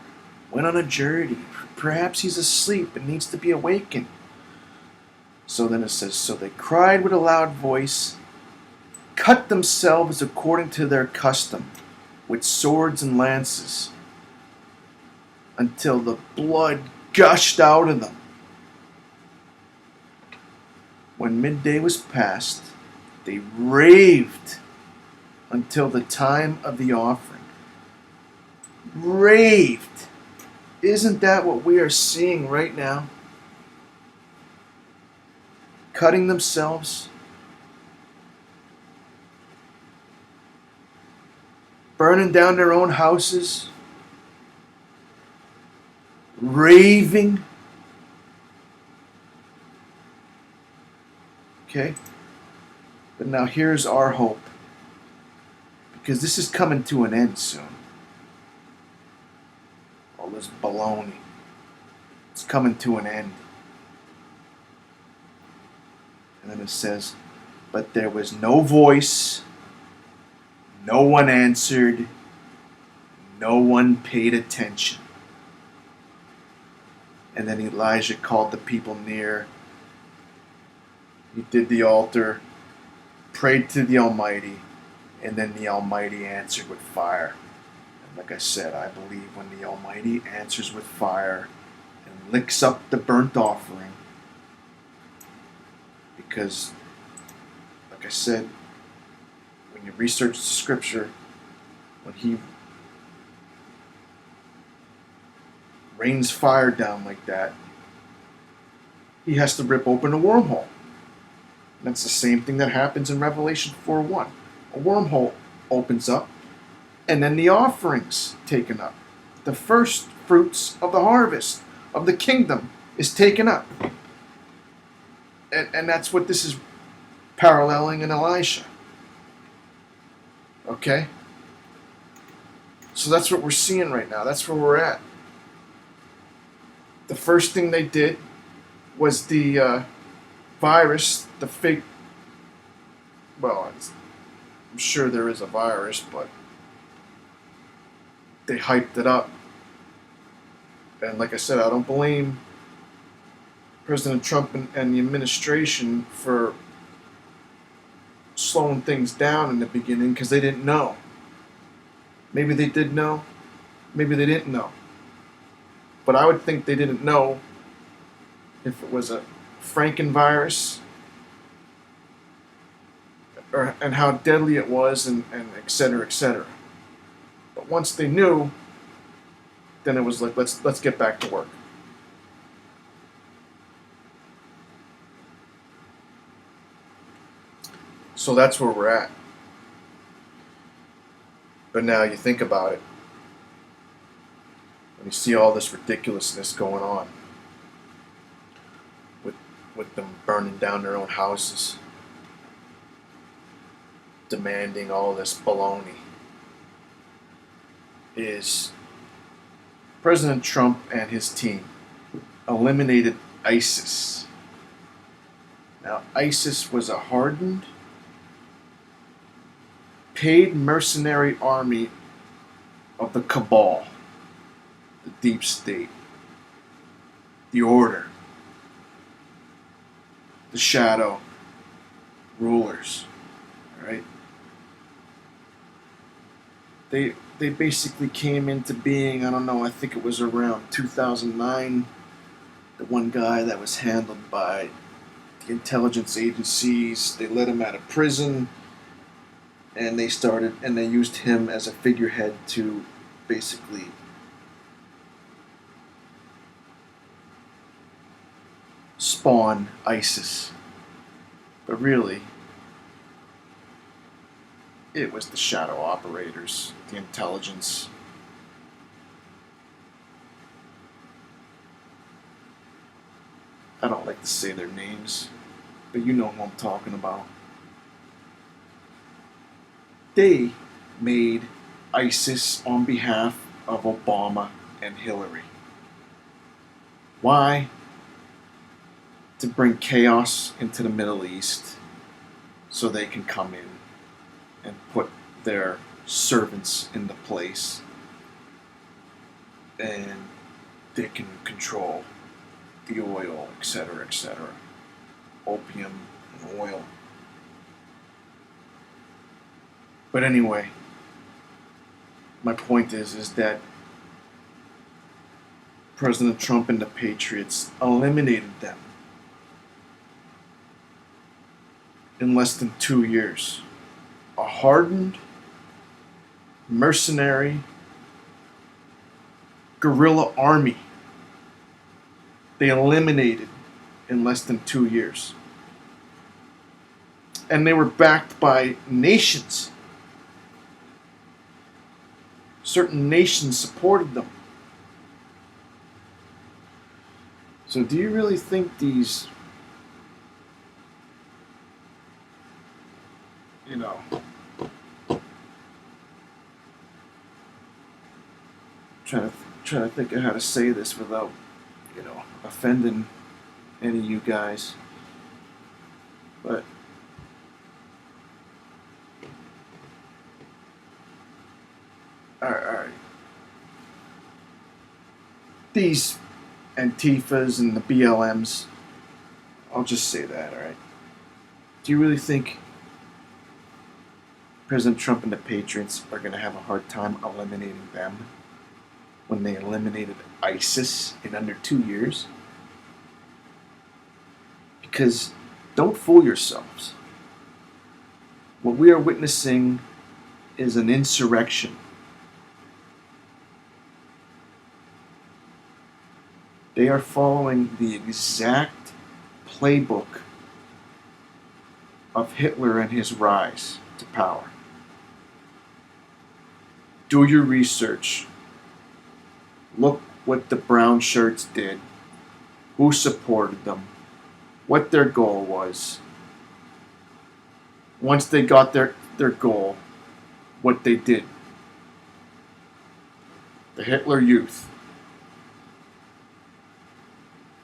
went on a journey. Perhaps he's asleep and needs to be awakened. So then it says, so they cried with a loud voice, cut themselves according to their custom, with swords and lances, until the blood gushed out of them. When midday was past, they raved until the time of the offering. Raved. Isn't that what we are seeing right now? Cutting themselves, burning down their own houses, raving. Okay? But now here's our hope. Because this is coming to an end soon. All this baloney. It's coming to an end. And then it says, but there was no voice, no one answered, no one paid attention. And then Elijah called the people near. He did the altar, prayed to the Almighty, and then the Almighty answered with fire. And like I said, I believe when the Almighty answers with fire and licks up the burnt offering, because, like I said, when you research the scripture, when he rains fire down like that, he has to rip open a wormhole. And that's the same thing that happens in Revelation 4:1. A wormhole opens up, and then the offering's taken up. The first fruits of the harvest of the kingdom is taken up. And that's what this is paralleling in Elisha. Okay? So that's what we're seeing right now. That's where we're at. The first thing they did was the virus, the fake. Well, I'm sure there is a virus, but they hyped it up. And like I said, I don't blame President Trump and the administration for slowing things down in the beginning because they didn't know. Maybe they did know, maybe they didn't know. But I would think they didn't know if it was a Frankenvirus and how deadly it was and et cetera, et cetera. But once they knew, then it was like, let's get back to work. So that's where we're at. But now you think about it, when you see all this ridiculousness going on, with them burning down their own houses, demanding all this baloney, is President Trump and his team eliminated ISIS. Now, ISIS was a hardened, paid mercenary army of the cabal, the deep state, the order, the shadow rulers, right? They basically came into being, I don't know, I think it was around 2009. The one guy that was handled by the intelligence agencies, they let him out of prison, and they used him as a figurehead to basically spawn ISIS. But really, it was the shadow operators, the intelligence. I don't like to say their names, but you know who I'm talking about. They made ISIS on behalf of Obama and Hillary. Why? To bring chaos into the Middle East so they can come in and put their servants into place, and they can control the oil, etc., etc., opium and oil. But anyway, my point is that President Trump and the Patriots eliminated them in less than 2 years. A hardened, mercenary, guerrilla army they eliminated in less than 2 years. And they were backed by nations. Certain nations supported them. So do you really think these, trying to think of how to say this without, offending any of you guys. But all right. These Antifas and the BLMs, I'll just say that, all right? Do you really think President Trump and the Patriots are going to have a hard time eliminating them when they eliminated ISIS in under 2 years? Because don't fool yourselves. What we are witnessing is an insurrection. They are following the exact playbook of Hitler and his rise to power. Do your research. Look what the brown shirts did, who supported them, what their goal was. Once they got their goal, what they did. The Hitler Youth.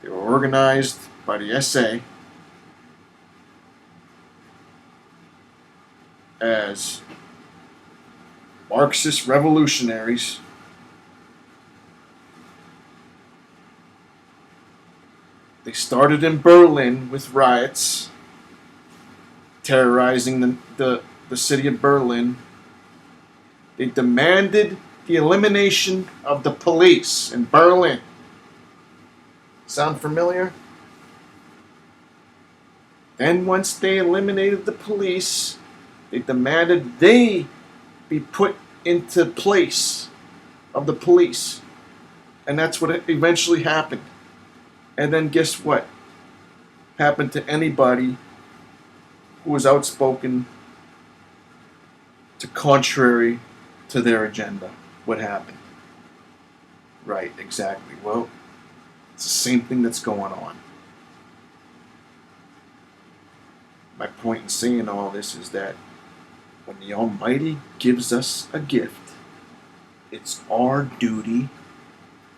They were organized by the SA as Marxist revolutionaries. They started in Berlin with riots, terrorizing the city of Berlin. They demanded the elimination of the police in Berlin. Sound familiar? Then once they eliminated the police, they demanded they be put into place of the police. And that's what eventually happened. And then guess what? Happened to anybody who was outspoken to contrary to their agenda. What happened? Right, exactly. Well, it's the same thing that's going on. My point in saying all this is that when the Almighty gives us a gift, it's our duty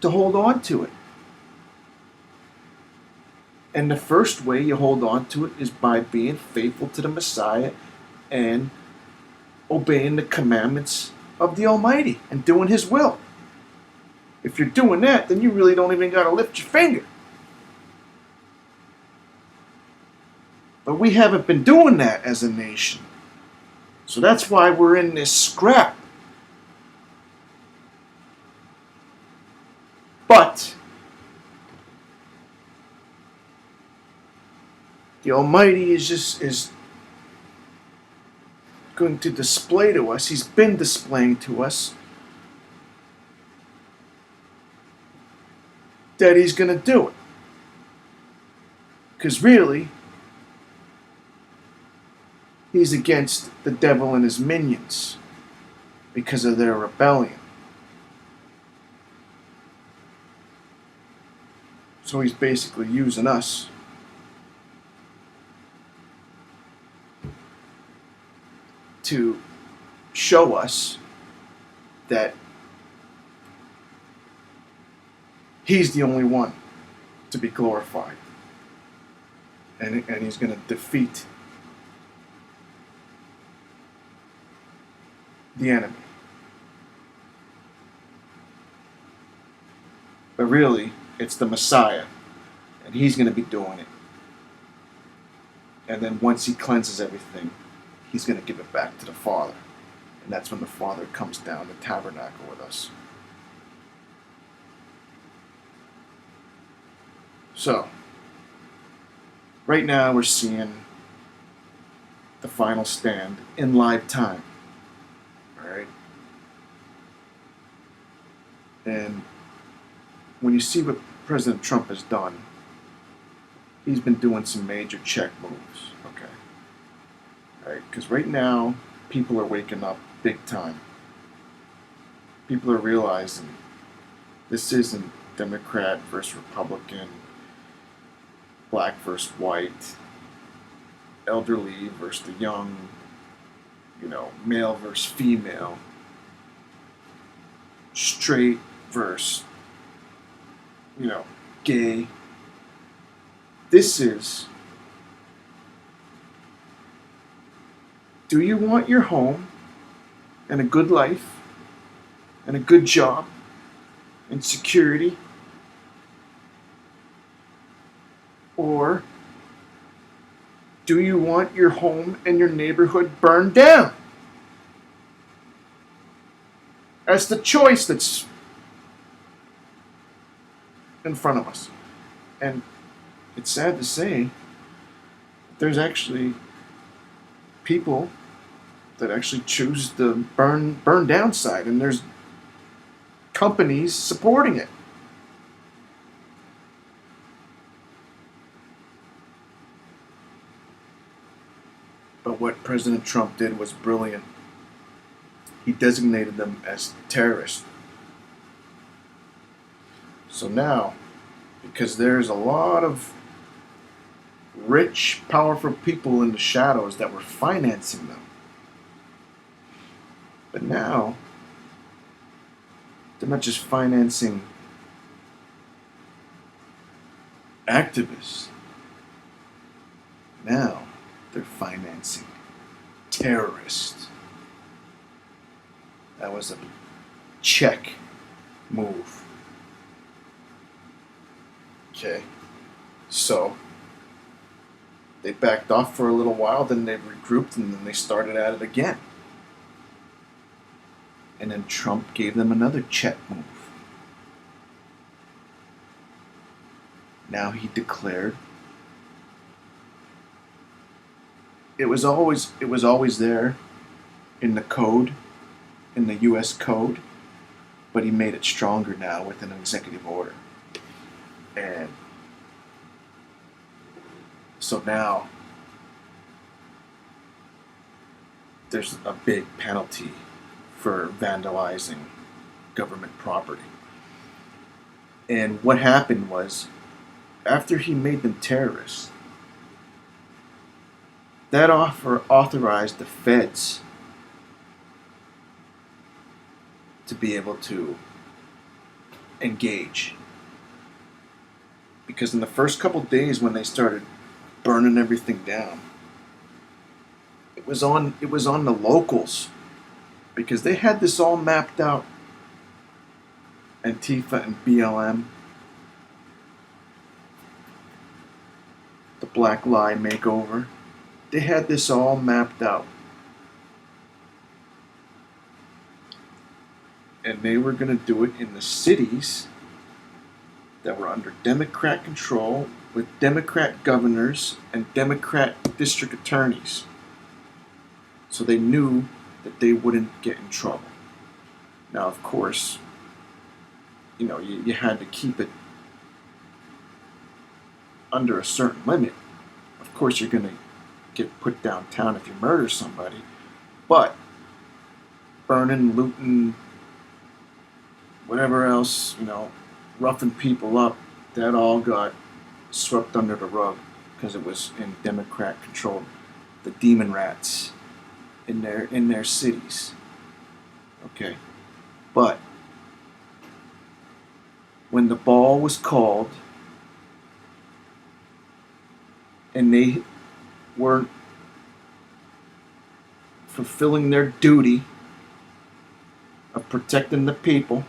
to hold on to it. And the first way you hold on to it is by being faithful to the Messiah and obeying the commandments of the Almighty and doing His will. If you're doing that, then you really don't even got to lift your finger. But we haven't been doing that as a nation. So that's why we're in this scrap. But the Almighty is going to display to us, He's been displaying to us, that He's going to do it. Because really, He's against the devil and his minions because of their rebellion. So He's basically using us to show us that He's the only one to be glorified. And He's going to defeat the enemy. But really, it's the Messiah, and He's going to be doing it. And then once He cleanses everything, He's going to give it back to the Father. And that's when the Father comes down to tabernacle with us. So, right now we're seeing the final stand in live time. Alright? And when you see what President Trump has done, he's been doing some major check moves. Okay? Right? Because right now, people are waking up big time. People are realizing this isn't Democrat versus Republican, black versus white, elderly versus the young, male versus female, straight versus, gay. This is, do you want your home and a good life and a good job and security? Or do you want your home and your neighborhood burned down? That's the choice that's in front of us. And it's sad to say, there's actually people that actually choose the burn down side, and there's companies supporting it. But what President Trump did was brilliant. He designated them as terrorists. So now, because there's a lot of rich, powerful people in the shadows that were financing them. But now, they're not just financing activists. Now, they're financing terrorists. That was a check move. Okay? So they backed off for a little while, then they regrouped, and then they started at it again. And then Trump gave them another check move. Now he declared it was always there in the code, in the US code, but he made it stronger now with an executive order. And so now there's a big penalty for vandalizing government property. And what happened was, after he made them terrorists, that authorized the feds to be able to engage. Because in the first couple days when they started burning everything down, it was on the locals, because they had this all mapped out. Antifa and BLM, the Black Lie Makeover, they had this all mapped out. And they were going to do it in the cities that were under Democrat control, with Democrat governors and Democrat district attorneys. So they knew that they wouldn't get in trouble. Now, of course, you had to keep it under a certain limit. Of course, you're going to get put downtown if you murder somebody, but burning, looting, whatever else, roughing people up, that all got swept under the rug because it was in Democrat control. The demon rats in their cities. Okay, but when the ball was called and they weren't fulfilling their duty of protecting the people,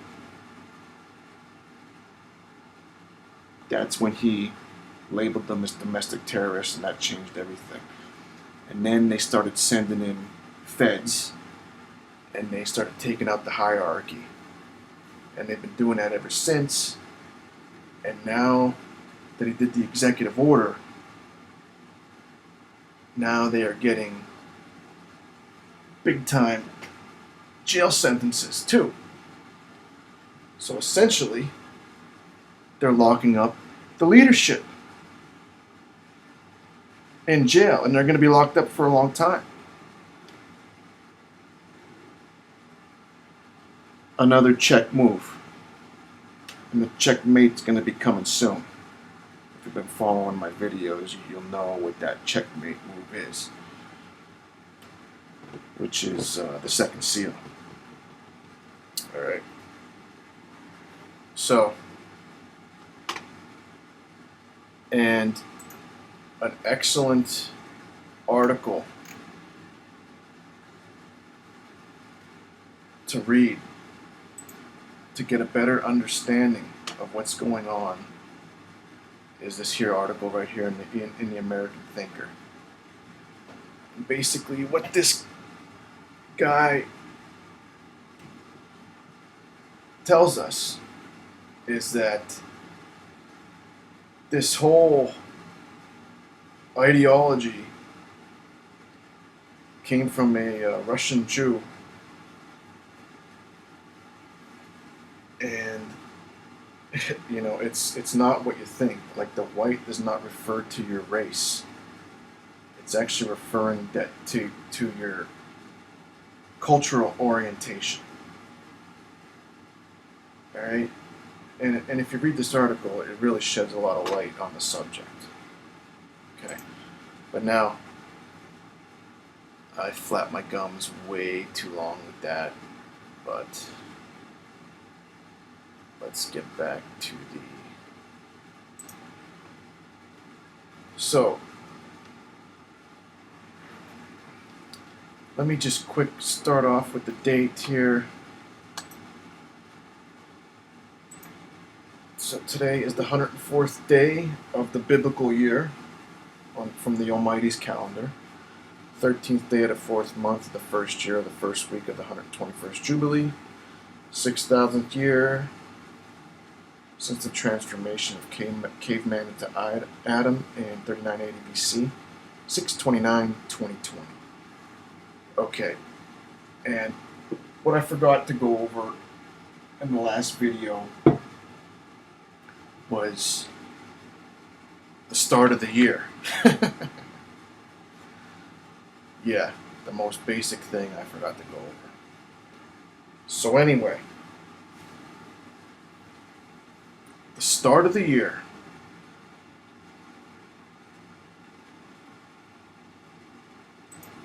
that's when he labeled them as domestic terrorists, and that changed everything. And then they started sending in feds, and they started taking out the hierarchy. And they've been doing that ever since. And now that he did the executive order, now they are getting big time jail sentences too. So essentially, they're locking up the leadership in jail, and they're going to be locked up for a long time. Another check move. And the checkmate's going to be coming soon. If you've been following my videos, you'll know what that checkmate move is, which is the second seal. Alright. So, and an excellent article to read to get a better understanding of what's going on is this here article right here in the American Thinker. And basically, what this guy tells us is that this whole ideology came from a Russian Jew, and it's not what you think. Like, the white does not refer to your race. It's actually referring to your cultural orientation. All right, and if you read this article, it really sheds a lot of light on the subject. Okay, but now I flapped my gums way too long with that, but let's get back to the... So, let me just quick start off with the date here. So today is the 104th day of the biblical year from the Almighty's calendar. 13th day of the 4th month of the first year of the first week of the 121st Jubilee. 6,000th year since the transformation of caveman into Adam in 3980 BC. 6/29/2020. Okay, and what I forgot to go over in the last video was the start of the year. Yeah, the most basic thing I forgot to go over. So anyway, the start of the year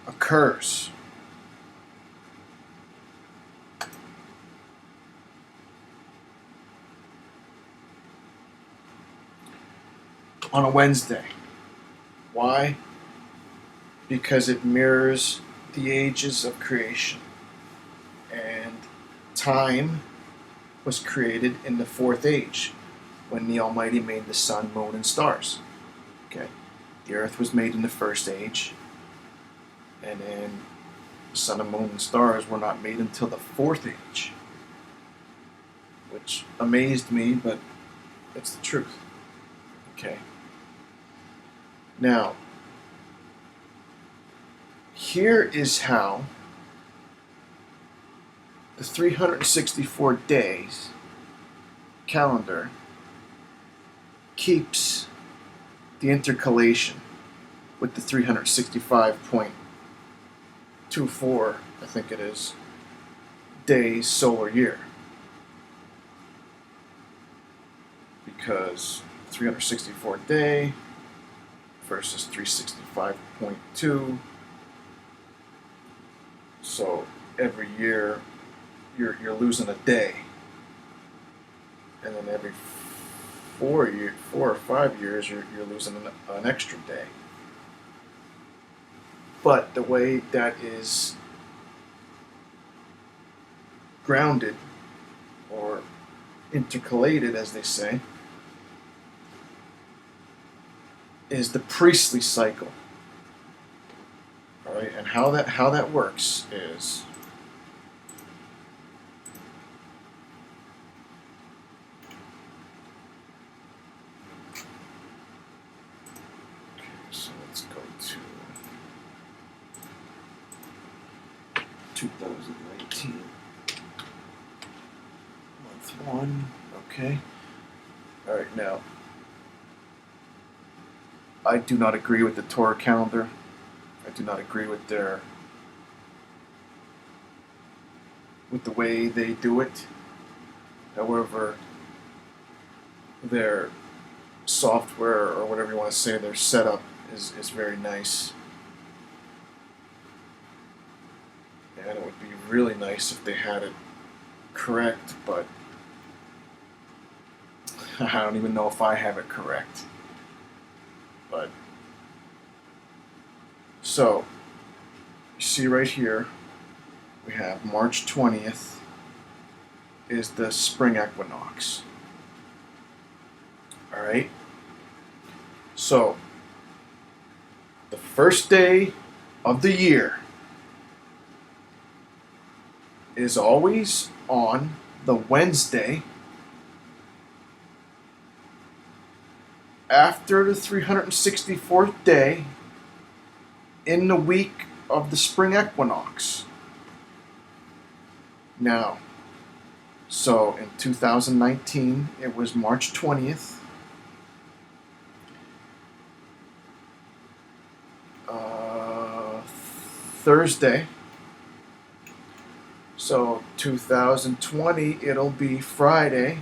occurs on a Wednesday. Why? Because it mirrors the ages of creation. And time was created in the fourth age, when the Almighty made the sun, moon, and stars. Okay, the earth was made in the first age, and then the sun and moon and stars were not made until the fourth age, which amazed me, but it's the truth. Okay. Now, here is how the 364 days calendar keeps the intercalation with the 365.24, I think it is, days solar year. Because 364 day versus 365.2. So every year you're losing a day, and then every 4 or 5 years you're losing an extra day. But the way that is grounded or intercalated, as they say, is the priestly cycle. All right, and how that works is okay. So let's go to 2019, month 1. Okay. All right, now I do not agree with the Torah calendar. I do not agree with the way they do it. However, their software, or whatever you want to say, their setup is very nice. And it would be really nice if they had it correct, but I don't even know if I have it correct. But so, you see right here, we have March 20th is the spring equinox. Alright? So, the first day of the year is always on the Wednesday after the 364th day in the week of the spring equinox. Now, so in 2019, it was March 20th. Thursday. So 2020, it'll be Friday.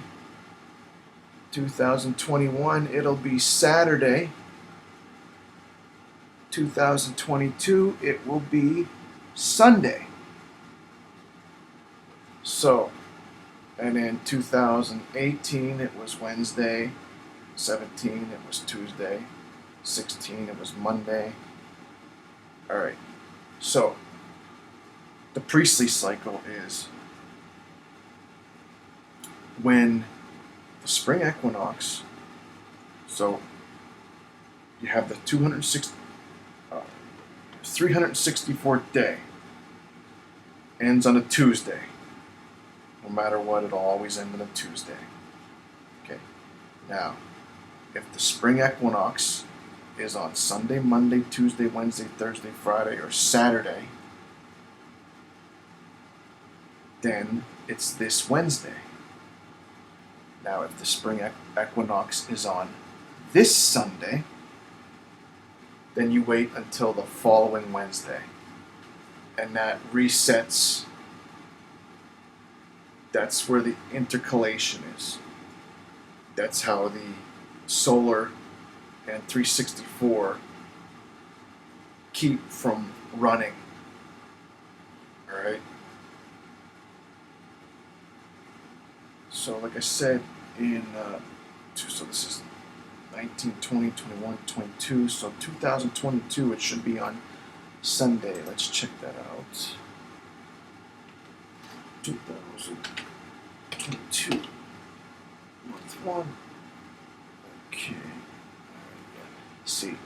2021, it'll be Saturday. 2022, it will be Sunday. So, and in 2018, it was Wednesday. 17, it was Tuesday. 16, it was Monday. All right. So, the priestly cycle is when the spring equinox. So you have the 364th day. Ends on a Tuesday. No matter what, it'll always end on a Tuesday. Okay. Now, if the spring equinox is on Sunday, Monday, Tuesday, Wednesday, Thursday, Friday, or Saturday, then it's this Wednesday. Now, if the spring equinox is on this Sunday, then you wait until the following Wednesday. And that resets. That's where the intercalation is. That's how the solar and 364 keep from running. Alright? So like I said, so this is 19, 20, 21, 22. So 2022, it should be on Sunday. Let's check that out. 2022. Month 1. Okay. Let's see.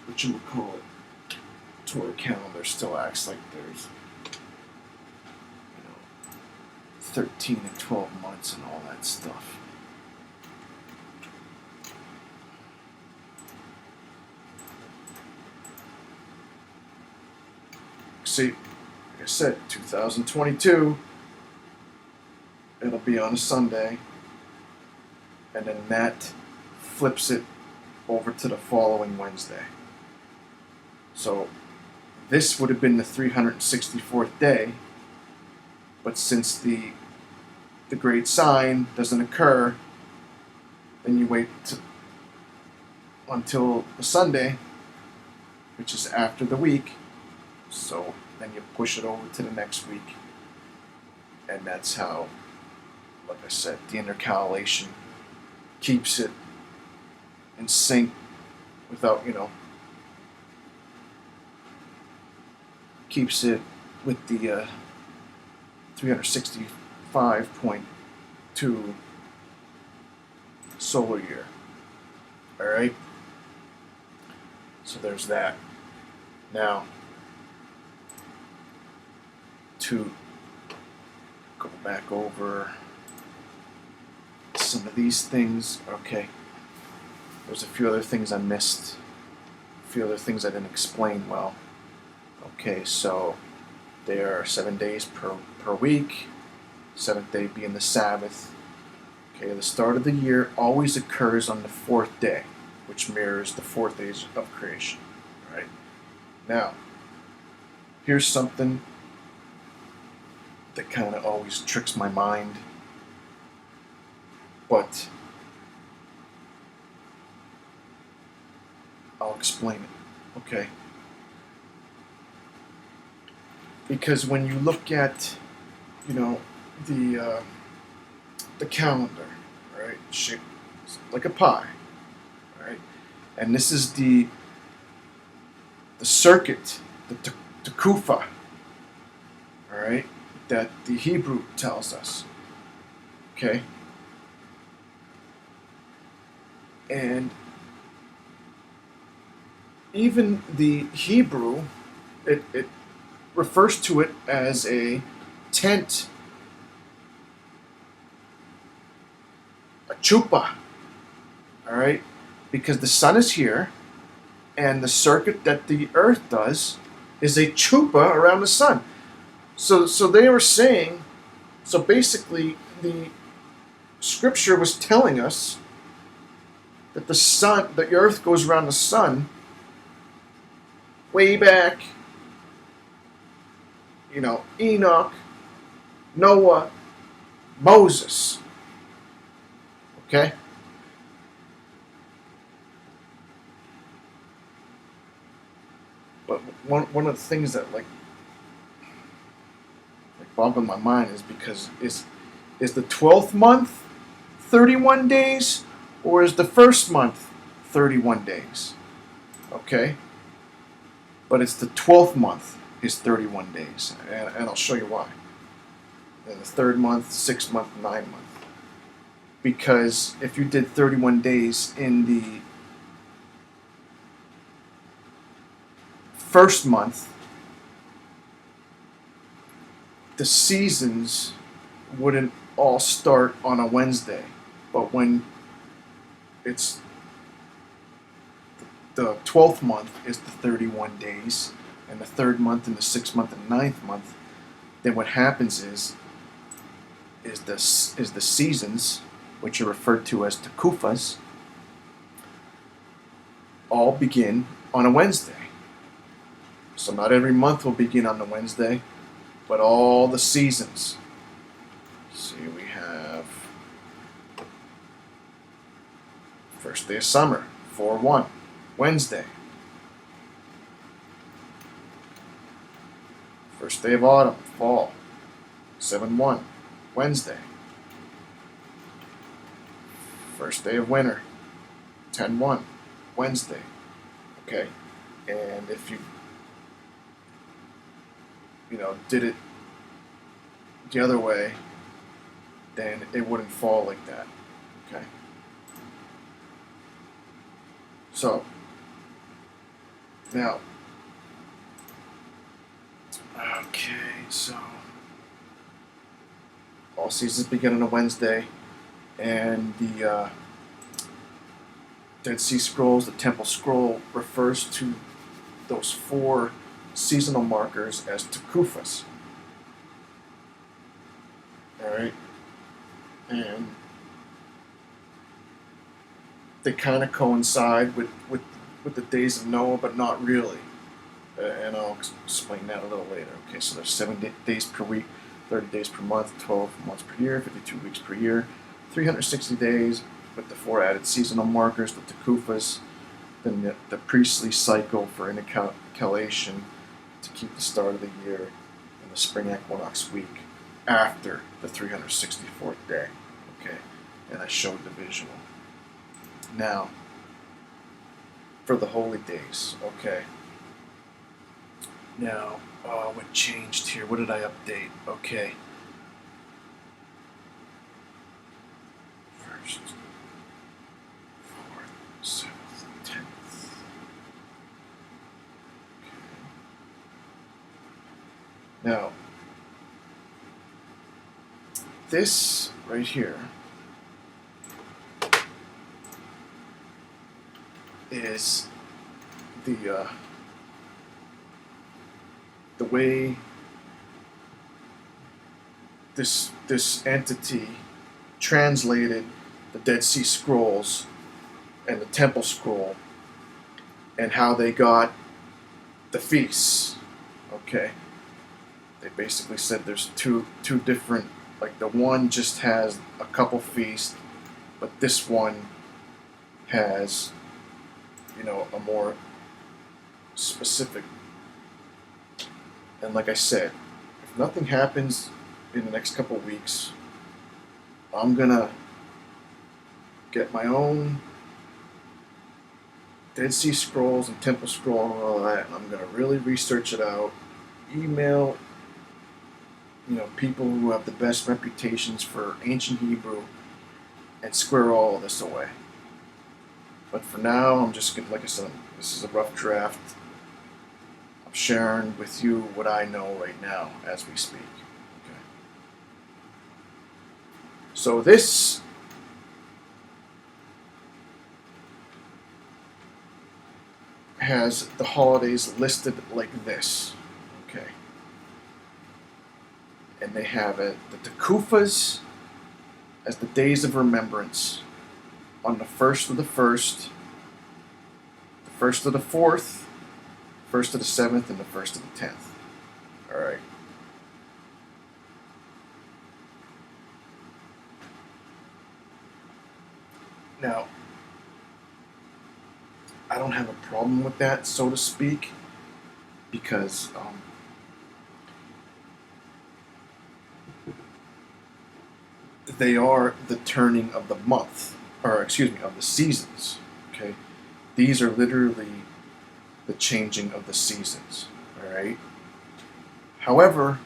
What you would call it? Tour calendar still acts like there's 13 and 12 months and all that stuff. See, like I said, 2022, it'll be on a Sunday, and then that flips it over to the following Wednesday. So this would have been the 364th day, but since the great sign doesn't occur, then you wait until the Sunday, which is after the week. So then you push it over to the next week. And that's how, like I said, the intercalation keeps it in sync without, keeps it with the 365.2 solar year. Alright? So there's that. Now, to go back over some of these things, okay. There's a few other things I missed, a few other things I didn't explain well. Okay, so there are 7 days per week, 7th day being the Sabbath. Okay, the start of the year always occurs on the 4th day, which mirrors the 4th days of creation. All right. Now, here's something that kind of always tricks my mind, but I'll explain it. Okay. Because when you look at, the calendar, right, shaped like a pie, right, and this is the circuit, the Tequfa, all right, that the Hebrew tells us, okay, and even the Hebrew, it refers to it as a tent, a chuppah, all right, because the sun is here, and the circuit that the earth does is a chuppah around the sun. So they were saying, so basically the scripture was telling us that the earth goes around the sun way back, Enoch, Noah, Moses. Okay? But one of the things that boggle my mind is because is the 12th month 31 days, or is the first month 31 days? Okay? But it's the 12th month is 31 days, and I'll show you why. and the third month, 6th month, 9th month. Because if you did 31 days in the first month, the seasons wouldn't all start on a Wednesday. But when it's the 12th month is the 31 days, and the third month and the 6th month and 9th month, then what happens is the seasons, which are referred to as Tequfas, all begin on a Wednesday. So not every month will begin on the Wednesday, but all the seasons. See, we have first day of summer, 4/1, Wednesday. First day of autumn, fall, 7/1, Wednesday. First day of winter, 10/1, Wednesday. Okay, and if you did it the other way, then it wouldn't fall like that. Okay. So now, so all seasons begin on a Wednesday, and the Dead Sea Scrolls, the Temple Scroll, refers to those 4 seasonal markers as Tequfas. Alright? And they kind of coincide with the days of Noah, but not really. And I'll explain that a little later. Okay, so there's 7 days per week, 30 days per month, 12 months per year, 52 weeks per year, 360 days with the 4 added seasonal markers, the Tequfas, then the priestly cycle for intercalation to keep the start of the year, and the spring equinox week after the 364th day. Okay, and I showed the visual. Now, for the holy days, okay. Now, what changed here? What did I update? Okay. First, 4th, 7th, 10th. Okay. Now, this right here is the way this entity translated the Dead Sea Scrolls and the Temple Scroll, and how they got the feasts. Okay, they basically said there's two different, like the one just has a couple feasts, but this one has a more specific. And like I said, if nothing happens in the next couple weeks, I'm gonna get my own Dead Sea Scrolls and Temple Scroll and all that, and I'm gonna really research it out, email people who have the best reputations for ancient Hebrew, and square all of this away. But for now, I'm just gonna, like I said, this is a rough draft. I'm sharing with you what I know right now as we speak. Okay. So this has the holidays listed like this. Okay. And they have the Tequfas as the days of remembrance on the 1st of the 1st, the 1st of the 4th, 1st of the 7th, and the 1st of the 10th. Alright. Now, I don't have a problem with that, so to speak, because they are the turning of the month, or excuse me, of the seasons. Okay, these are literally the changing of the seasons. All right. However,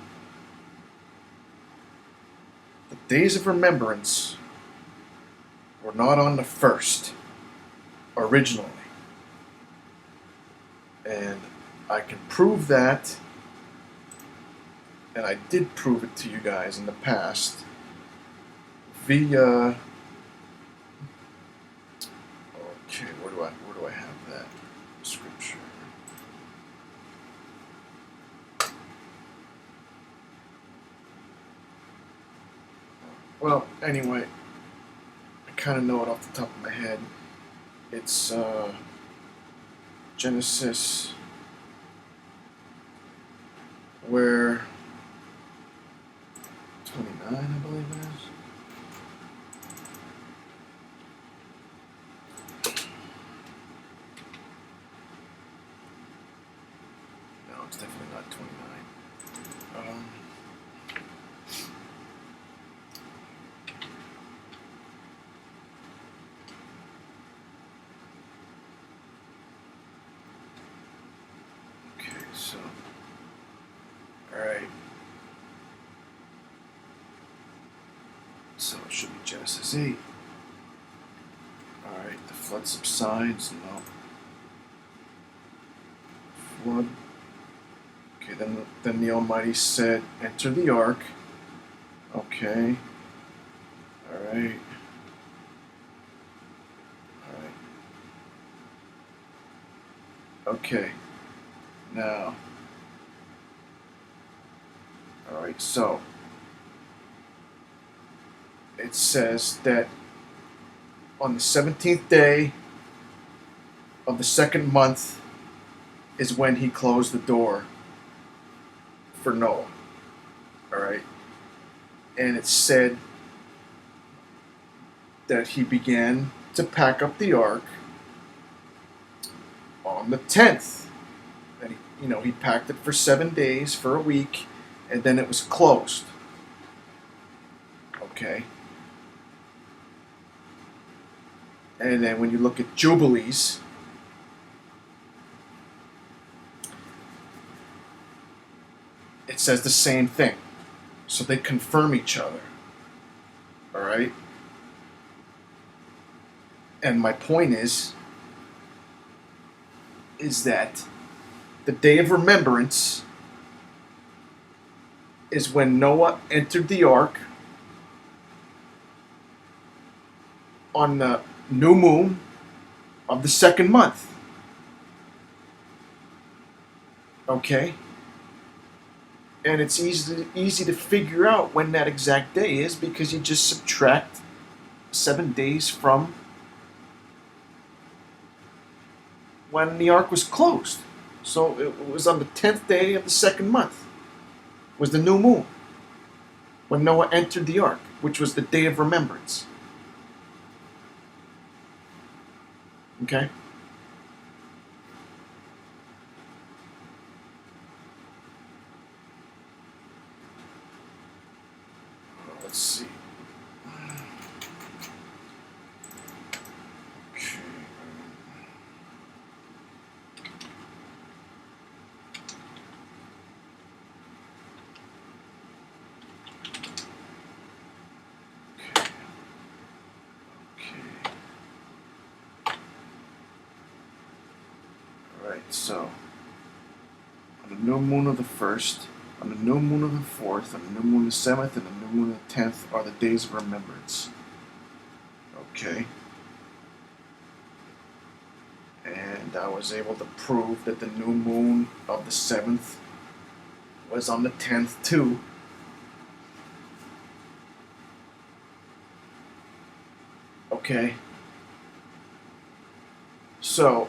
days of remembrance were not on the first originally. And I can prove that, and I did prove it to you guys in the past via, okay, where do I have that scripture? Well, anyway, I kind of know it off the top of my head. It's Genesis, where 29, I believe it is. No, it's definitely not 29. Okay, so, all right. So it should be Genesis 8. Alright, the flood subsides. No. Flood. Okay, then the Almighty said, enter the ark. Okay. Alright. Alright. Okay. Now. Alright, so it says that on the 17th day of the second month is when he closed the door for Noah. Alright? And it said that he began to pack up the ark on the 10th. And he packed it for 7 days, for a week, and then it was closed. Okay? And then when you look at Jubilees, it says the same thing. So they confirm each other. Alright? And my point is that the Day of Remembrance is when Noah entered the ark on the new moon of the second month. Okay? And it's easy to figure out when that exact day is, because you just subtract 7 days from when the ark was closed. So it was on the 10th day of the second month was the new moon when Noah entered the ark, which was the Day of Remembrance. Okay? Let's see. Okay. Alright, so on the new moon of the 1st, on the new moon of the 4th, on the new moon of the 7th, and the new moon of the 10th are the days of remembrance. Okay. And I was able to prove that the new moon of the 7th was on the 10th too. Okay. So,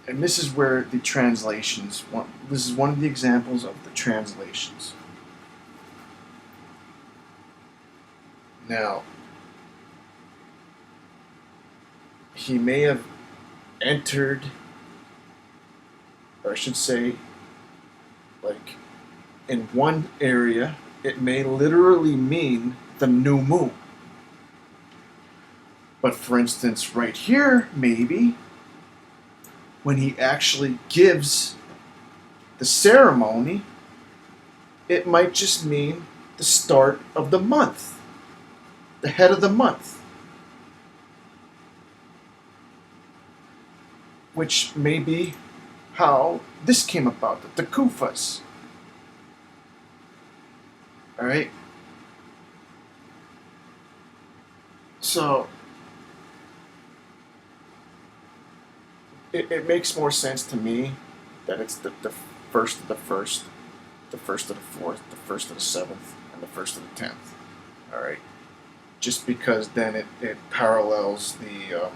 and this is where the translations, this is one of the examples of the translations. Now, he may have entered, or I should say, like, in one area, it may literally mean the new moon. But for instance, right here, maybe, when he actually gives the ceremony, it might just mean the start of the month, the head of the month, which may be how this came about, the Tequfas. All right. So it makes more sense to me that it's the first of the first, the first of the fourth, the first of the seventh, and the first of the 10th. All right. Just because then it parallels the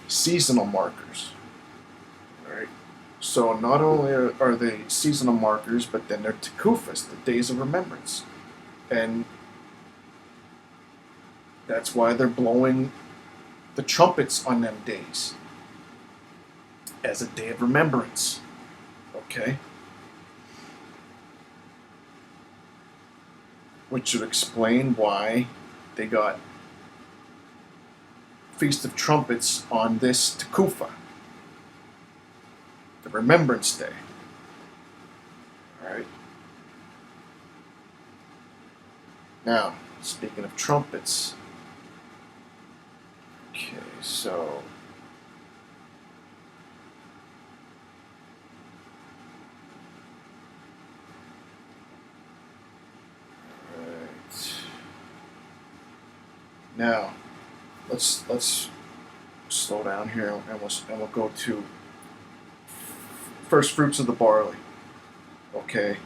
seasonal markers. All right. So not only are they seasonal markers, but then they're Tequfas, the days of remembrance. And that's why they're blowing the trumpets on them days as a day of remembrance. Okay? Which would explain why they got Feast of Trumpets on this Tequfa, the Remembrance Day. Alright? Now, speaking of trumpets, okay, so now, let's slow down here, and we'll go to first fruits of the barley. Okay,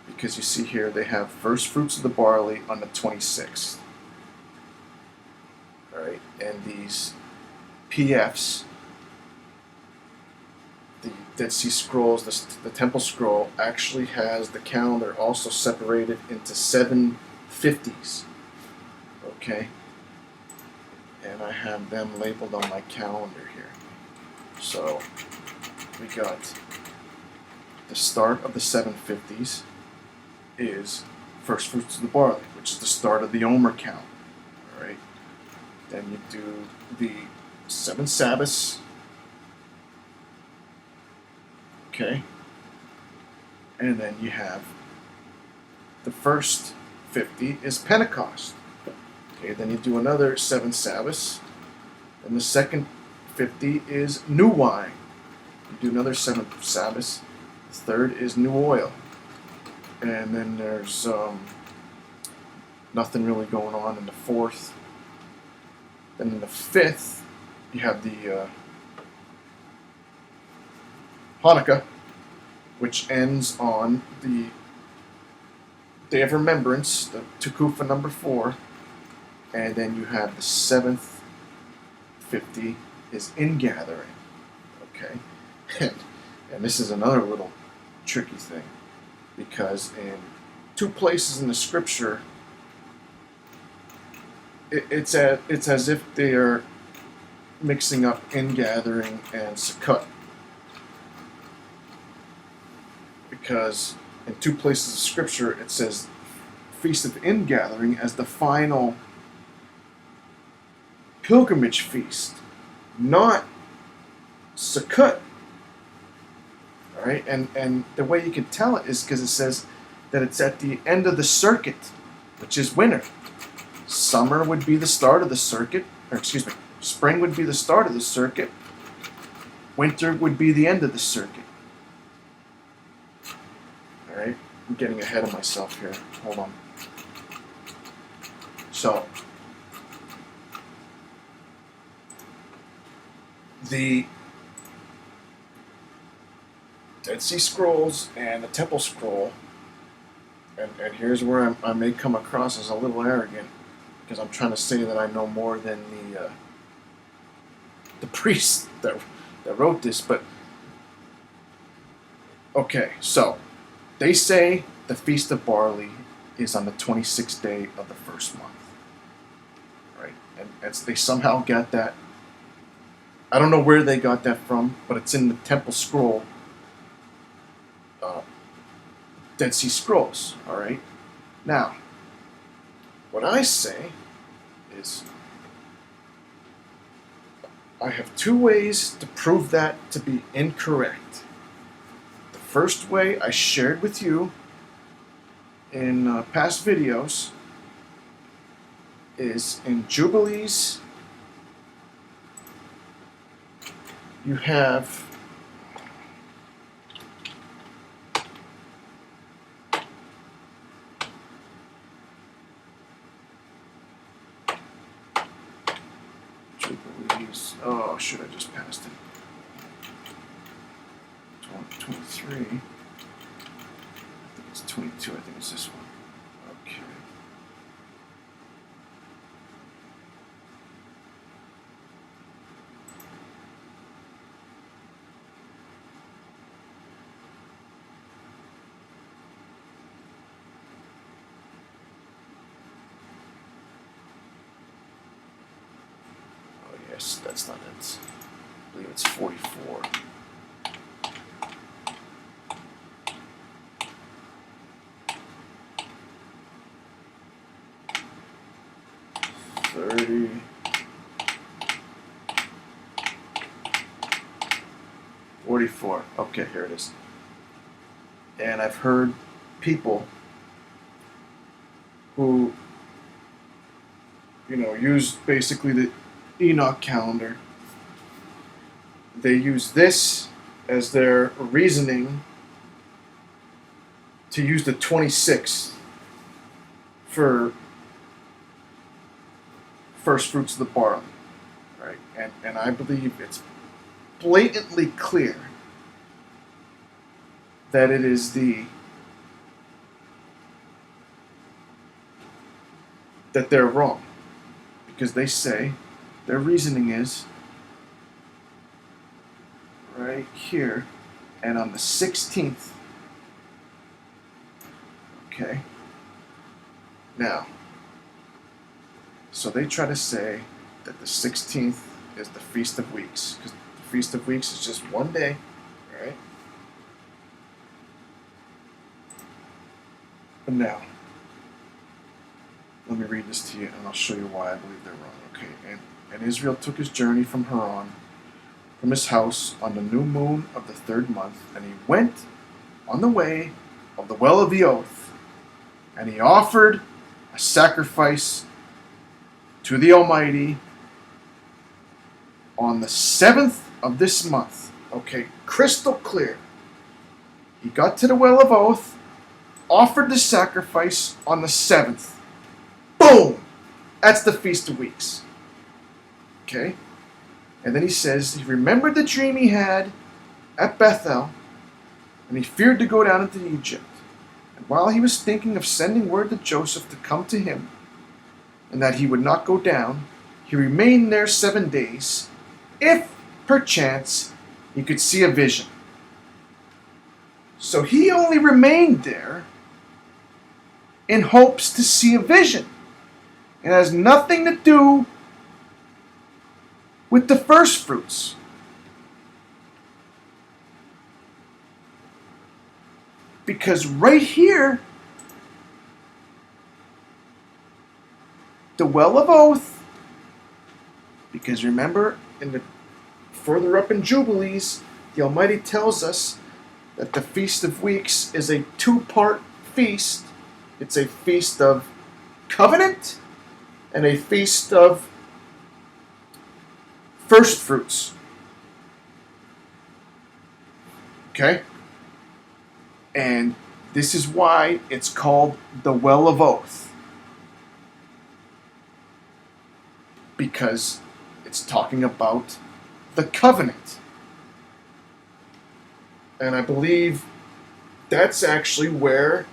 because you see here they have first fruits of the barley on the 26th. All right, and these PFs, the Dead Sea Scrolls, the Temple Scroll actually has the calendar also separated into 750s. Okay. And I have them labeled on my calendar here. So we got the start of the 750s is first fruits of the barley, which is the start of the Omer count. All right. Then you do the 7 Sabbaths. Okay. And then you have the first 50 is Pentecost. Okay, then you do another 7 Sabbaths. And the second 50 is new wine. You do another 7 Sabbaths. The third is new oil. And then there's nothing really going on in the fourth. Then in the fifth, you have the Hanukkah, which ends on the Day of Remembrance, the Tequfa number 4. And then you have the 7th 50 is ingathering. Okay? And this is another little tricky thing. Because in 2 places in the scripture, it's as if they are mixing up ingathering and Sukkot. Because in 2 places of scripture, it says Feast of Ingathering as the final pilgrimage feast, not Sukkot. All right, and the way you can tell it is because it says that it's at the end of the circuit, which is winter. Summer would be the start of the circuit, or excuse me, spring would be the start of the circuit. Winter would be the end of the circuit. All right, I'm getting ahead of myself here. Hold on. So, the Dead Sea Scrolls and the Temple Scroll, and here's where I may come across as a little arrogant, because I'm trying to say that I know more than the priest that wrote this, but okay, so they say the Feast of Barley is on the 26th day of the first month, right? And they somehow got that. I don't know where they got that from, but it's in the Temple Scroll, Dead Sea Scrolls, all right? Now, what I say is I have 2 ways to prove that to be incorrect. The first way I shared with you in past videos is in Jubilees, you have Jubilees. Oh, should I just passed it? 23. I think it's 22. I think it's this one. Okay. Oh, yes, that's not it. I believe it's 44. 30. 44. Okay, here it is. And I've heard people who, use basically the Enoch calendar. They use this as their reasoning to use the 26th for first fruits of the barley, right? And I believe it's blatantly clear that it is that they're wrong, because they say their reasoning is right here, and on the 16th. Okay. Now, so they try to say that the 16th is the Feast of Weeks, because the Feast of Weeks is just one day, right? But now, let me read this to you, and I'll show you why I believe they're wrong. Okay, and Israel took his journey from Haran, from his house, on the new moon of the 3rd month, and he went on the way of the well of the oath, and he offered a sacrifice to the Almighty on the 7th of this month. Okay, crystal clear. He got to the well of oath, offered the sacrifice on the 7th. Boom! That's the Feast of Weeks. Okay? And then he says he remembered the dream he had at Bethel, and he feared to go down into Egypt. And while he was thinking of sending word to Joseph to come to him, and that he would not go down, he remained there 7 days, if perchance he could see a vision. So he only remained there in hopes to see a vision. It has nothing to do with the first fruits. Because right here, the well of oath, because remember, further up in Jubilees, the Almighty tells us that the Feast of Weeks is a 2-part feast. It's a feast of covenant and a feast of first fruits. Okay? And this is why it's called the well of oath. Because it's talking about the covenant. And I believe that's actually where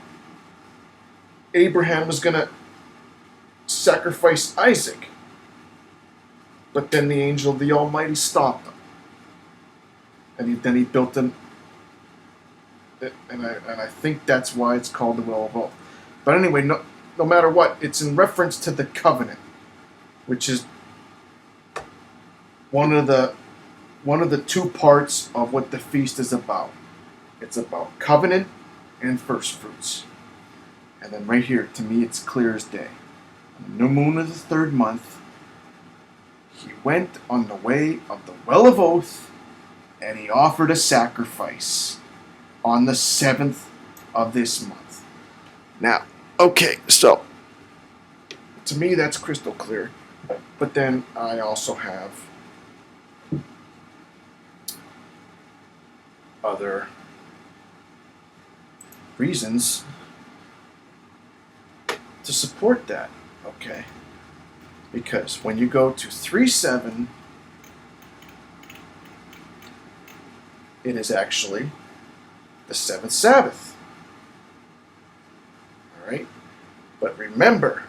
Abraham was going to sacrifice Isaac. But then the angel of the Almighty stopped him. And then he built him. And I think that's why it's called the well of oath. But anyway, no matter what, it's in reference to the covenant, which is one of the 2 parts of what the feast is about. It's about covenant and first fruits. And then right here, to me, it's clear as day. On the new moon of the 3rd month, he went on the way of the well of oath, and he offered a sacrifice on the 7th of this month. Now, okay, so to me that's crystal clear. But then I also have other reasons to support that, okay? Because when you go to 3-7, it is actually the 7th Sabbath. All right? But remember,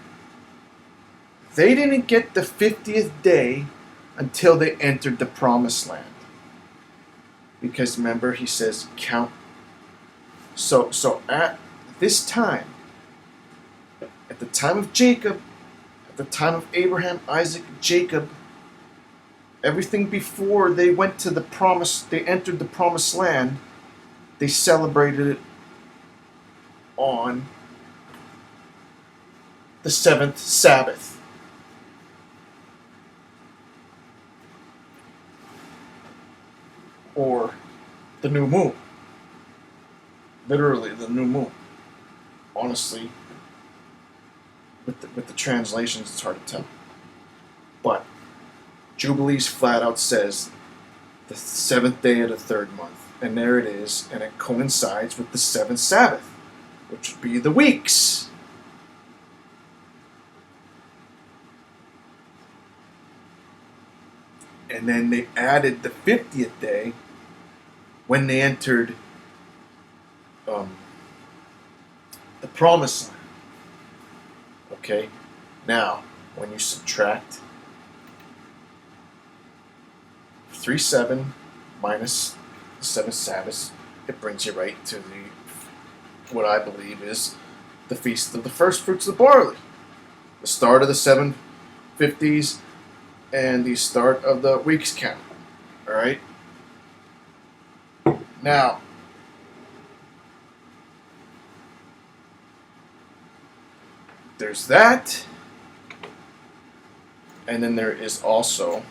they didn't get the 50th day until they entered the promised land. Because remember, he says count. So at this time, at the time of Jacob, at the time of Abraham, Isaac, Jacob, everything before they went to the promise, they entered the promised land, they celebrated it on the 7th Sabbath. Or the new moon. Literally the new moon. Honestly, with the translations, it's hard to tell. But Jubilees flat out says the 7th day of the 3rd month. And there it is, and it coincides with the 7th Sabbath, which would be the weeks. And then they added the 50th day when they entered the promised land. Okay? Now, when you subtract 3-7 minus the 7th Sabbath, it brings you right to what I believe is the Feast of the Firstfruits of the Barley. The start of the 750s and the start of the weeks count. Alright? Now, there's that. And then there is also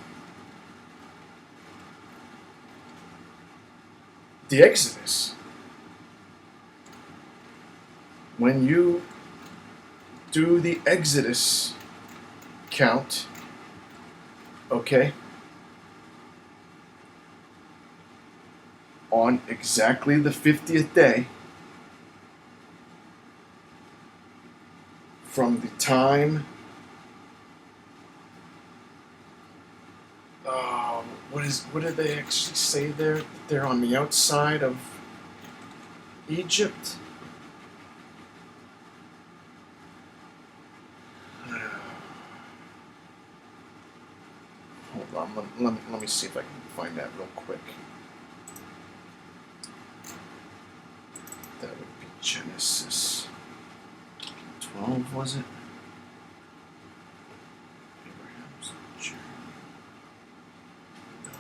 the Exodus. When you do the Exodus count, okay, on exactly the 50th day from the time what did they actually say there? They're on the outside of Egypt. Hold on, let me see if I can find that real quick. That would be Genesis 12, was it? Abraham's journey. No.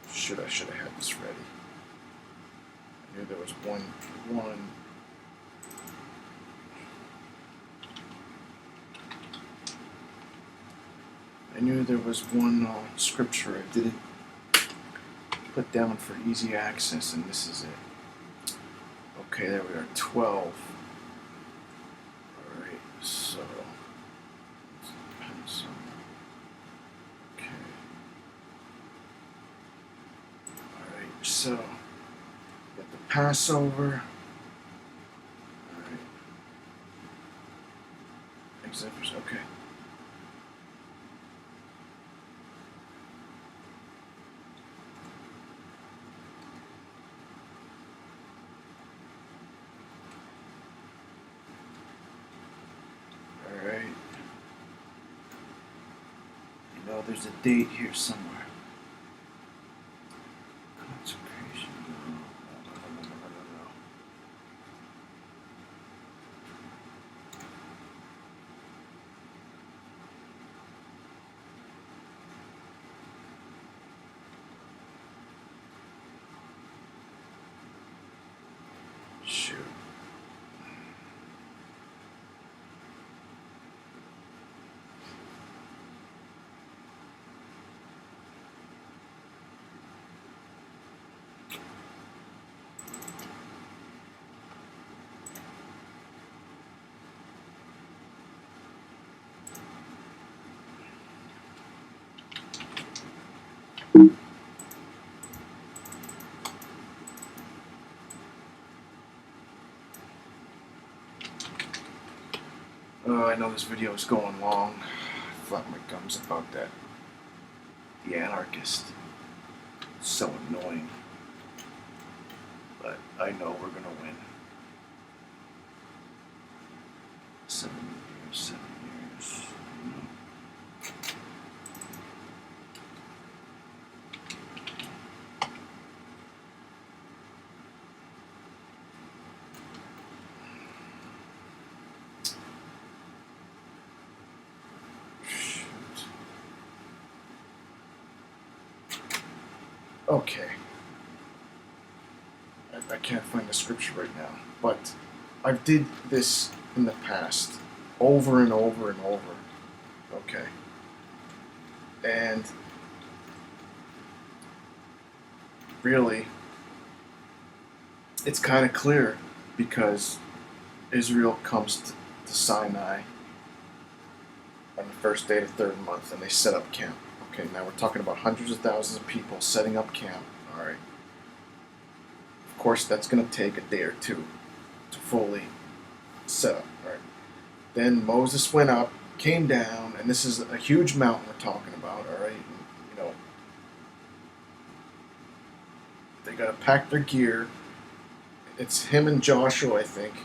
I should have had this ready. I knew there was one. I knew there was one scripture I didn't put down for easy access, and this is it. Okay, there we are, 12. Alright, so... Okay. Alright, so... Got the Passover. Alright. Examples, okay. There's a date here somewhere. Consecration. No. Shoot. I know this video is going long. I flap my gums about that. The anarchist. It's so annoying. But I know we're gonna win. 7 years, 7 years. Okay. I can't find the scripture right now, but I did this in the past, over and over and over. Okay. And really, it's kind of clear because Israel comes to Sinai on the first day of the third month, and they set up camp. Okay, now we're talking about hundreds of thousands of people setting up camp. All right. Of course, that's going to take a day or two to fully set up. All right. Then Moses went up, came down, and this is a huge mountain we're talking about. All right. And, they got to pack their gear. It's him and Joshua, I think.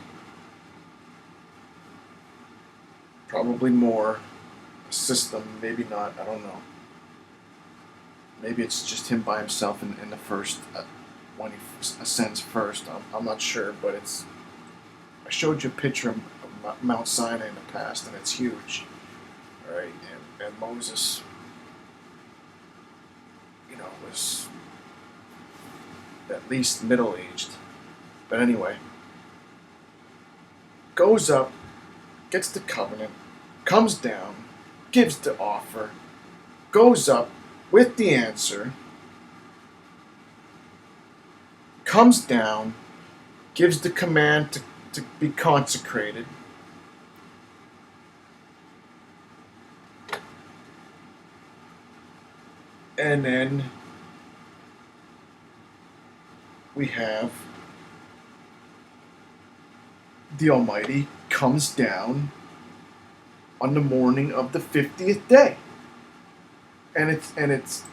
Probably more. A system, maybe not. I don't know. Maybe it's just him by himself in the first, when he ascends first. I'm not sure, but it's. I showed you a picture of Mount Sinai in the past, and it's huge. All right, and Moses, was at least middle-aged. But anyway, goes up, gets the covenant, comes down, gives the offer, goes up with the answer, comes down, gives the command to be consecrated, and then we have the Almighty comes down on the morning of the 50th day. And it's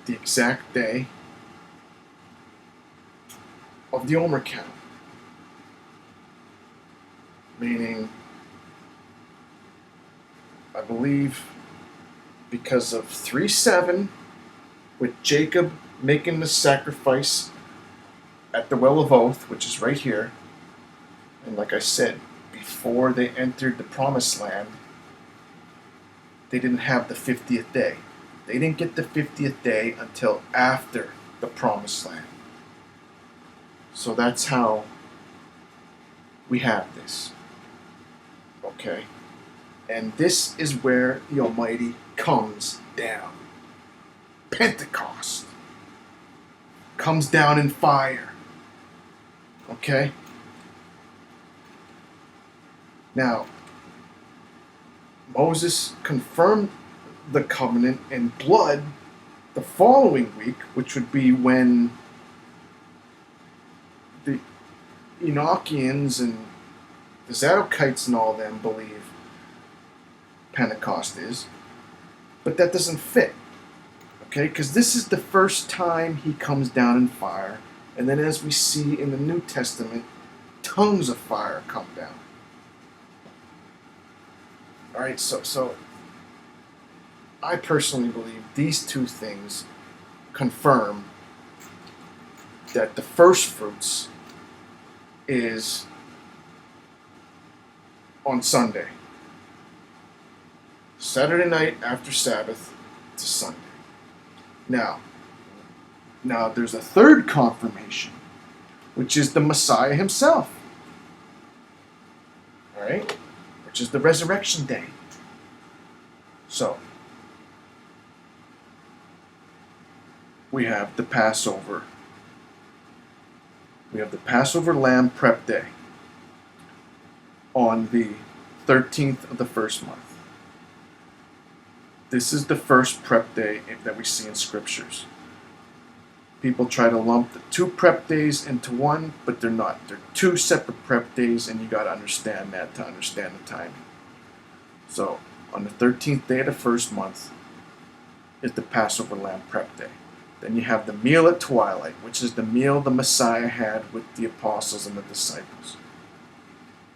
the exact day of the Omer count. Meaning, I believe, because of 3/7, with Jacob making the sacrifice at the Well of Oath, which is right here. And like I said, before they entered the Promised Land, they didn't have the 50th day. They didn't get the 50th day until after the Promised Land. So that's how we have this. Okay? And this is where the Almighty comes down. Pentecost. Comes down in fire. Okay? Now, Moses confirmed the covenant in blood the following week, which would be when the Enochians and the Zadokites and all them believe Pentecost is. But that doesn't fit. Okay? Because this is the first time he comes down in fire. And then as we see in the New Testament, tongues of fire come down. Alright, so I personally believe these two things confirm that the Firstfruits is on Sunday. Saturday night after Sabbath to Sunday. Now there's a third confirmation, which is the Messiah himself. Alright? Which is the resurrection day. So, we have the Passover. We have the Passover lamb prep day on the 13th of the first month. This is the first prep day that we see in scriptures. People try to lump the 2 prep days into one, but they're not. They're 2 separate prep days, and you got to understand that to understand the timing. So, on the 13th day of the first month is the Passover lamb prep day. Then you have the meal at twilight, which is the meal the Messiah had with the apostles and the disciples.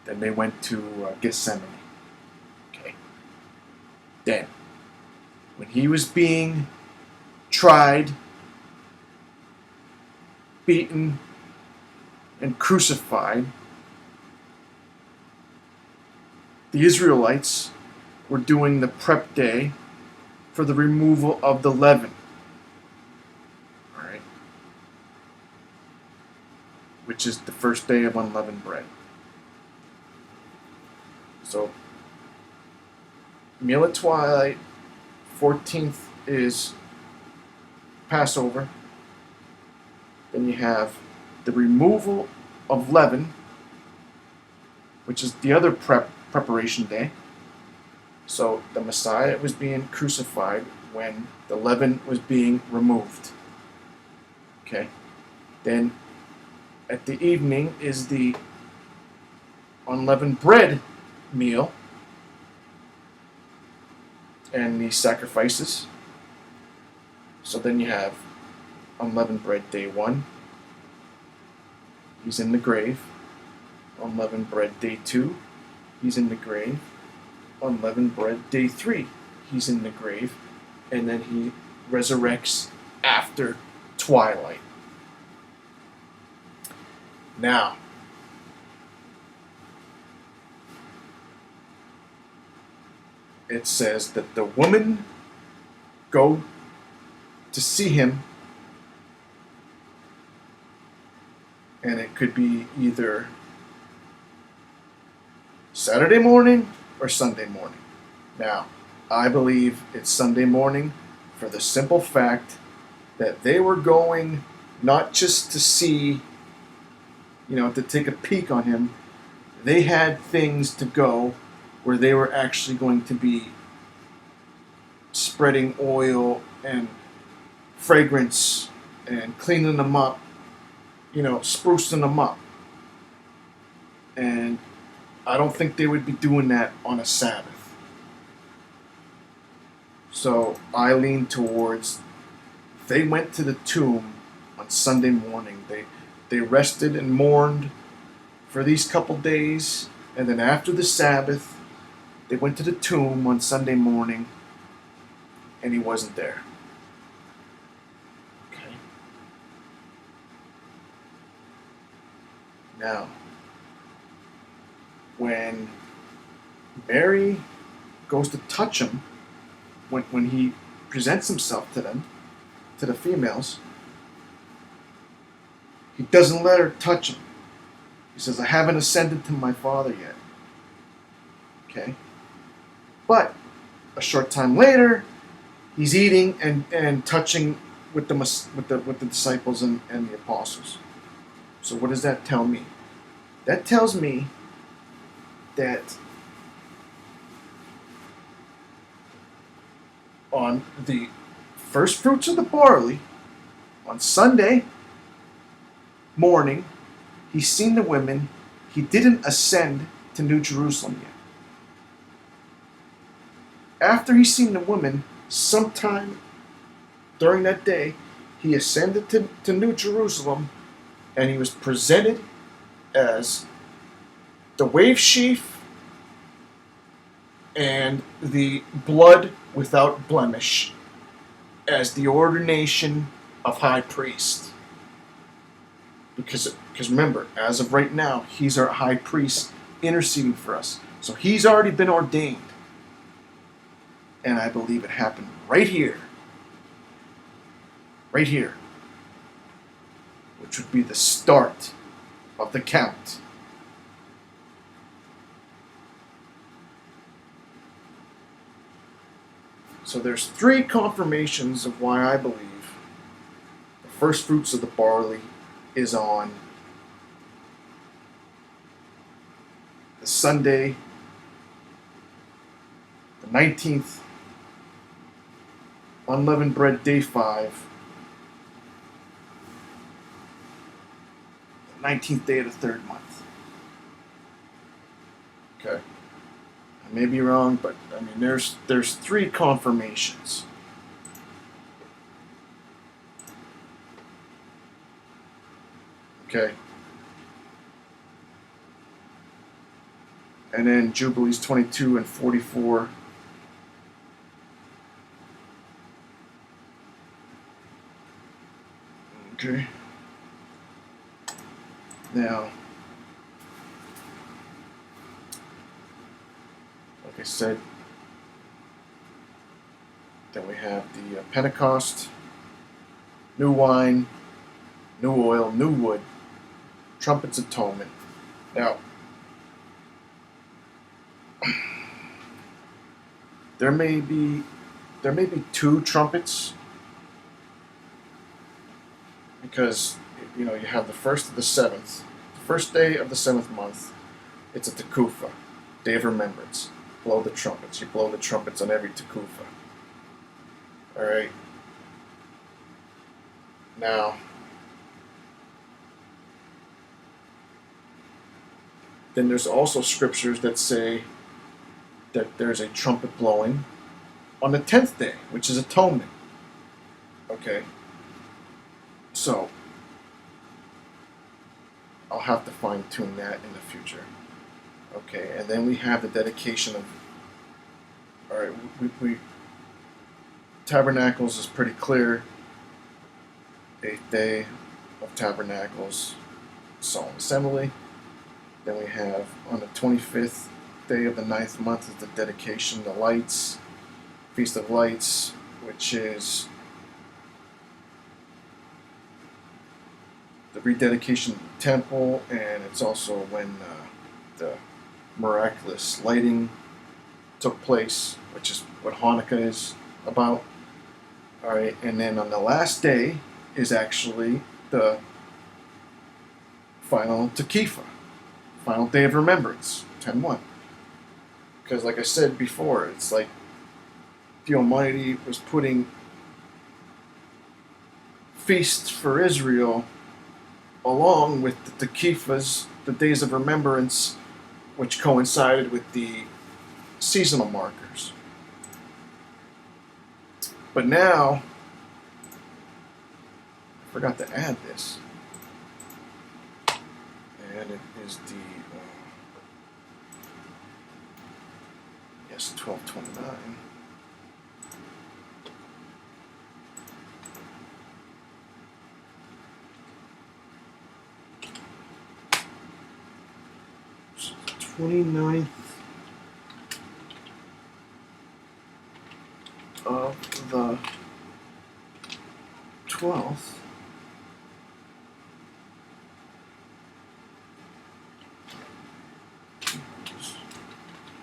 Then they went to Gethsemane. Okay. Then, when he was being tried, beaten, and crucified, the Israelites were doing the prep day for the removal of the leaven. All right, which is the first day of unleavened bread. So, meal at twilight, 14th is Passover. Then you have the removal of leaven, which is the other preparation day. So the Messiah was being crucified when the leaven was being removed. Okay. Then at the evening is the unleavened bread meal and the sacrifices. So then you have unleavened bread day 1. He's in the grave. Unleavened bread day 2. He's in the grave. Unleavened bread day 3. He's in the grave. And then he resurrects after twilight. Now, it says that the women go to see him, and it could be either Saturday morning or Sunday morning. Now, I believe it's Sunday morning for the simple fact that they were going not just to see, to take a peek on him. They had things to go where they were actually going to be spreading oil and fragrance and cleaning them up, sprucing them up. And I don't think they would be doing that on a Sabbath. So I lean towards they went to the tomb on Sunday morning. They rested and mourned for these couple days, and then after the Sabbath, they went to the tomb on Sunday morning, and he wasn't there. Okay. Now, when Mary goes to touch him, when he presents himself to them, to the females, he doesn't let her touch him. He says, I haven't ascended to my Father yet. Okay? But a short time later, he's eating and touching with the disciples and the apostles. So what does that tell me? That tells me that on the first fruits of the barley, on Sunday morning, he's seen the women. He didn't ascend to New Jerusalem yet. After he's seen the women, sometime during that day, he ascended to New Jerusalem, and he was presented as the wave sheaf and the blood without blemish as the ordination of high priest. Because remember, as of right now, he's our high priest interceding for us. So he's already been ordained. And I believe it happened right here. Right here. Which would be the start of the count. So there's 3 confirmations of why I believe the first fruits of the barley is on the Sunday, the 19th, unleavened bread day 5, 19th day of the third month. Okay. I may be wrong, but I mean, there's 3 confirmations. Okay. And then Jubilees 22 and 44. Okay. Now, like I said, then we have the Pentecost, new wine, new oil, new wood, trumpets atonement. Now, there may be 2 trumpets, because you have the first of the 7th, the first day of the 7th month. It's a Tequfa, day of remembrance. Blow the trumpets. You blow the trumpets on every Tequfa. All right. Now, then there's also scriptures that say that there's a trumpet blowing on the 10th day, which is atonement. Okay. So, I'll have to fine-tune that in the future. Okay, and then we have the dedication of, all right, we Tabernacles is pretty clear. 8th day of Tabernacles, Solemn Assembly. Then we have on the 25th day of the 9th month is the dedication, the lights, Feast of Lights, which is the rededication of the temple, and it's also when the miraculous lighting took place, which is what Hanukkah is about. All right, and then on the last day is actually the final Tequfa, final day of remembrance, 10-1. Because like I said before, it's like the Almighty was putting feasts for Israel along with the Tequifas, the days of remembrance, which coincided with the seasonal markers. But now, I forgot to add this, and it is the, yes, 1229. So the 29th of the 12th.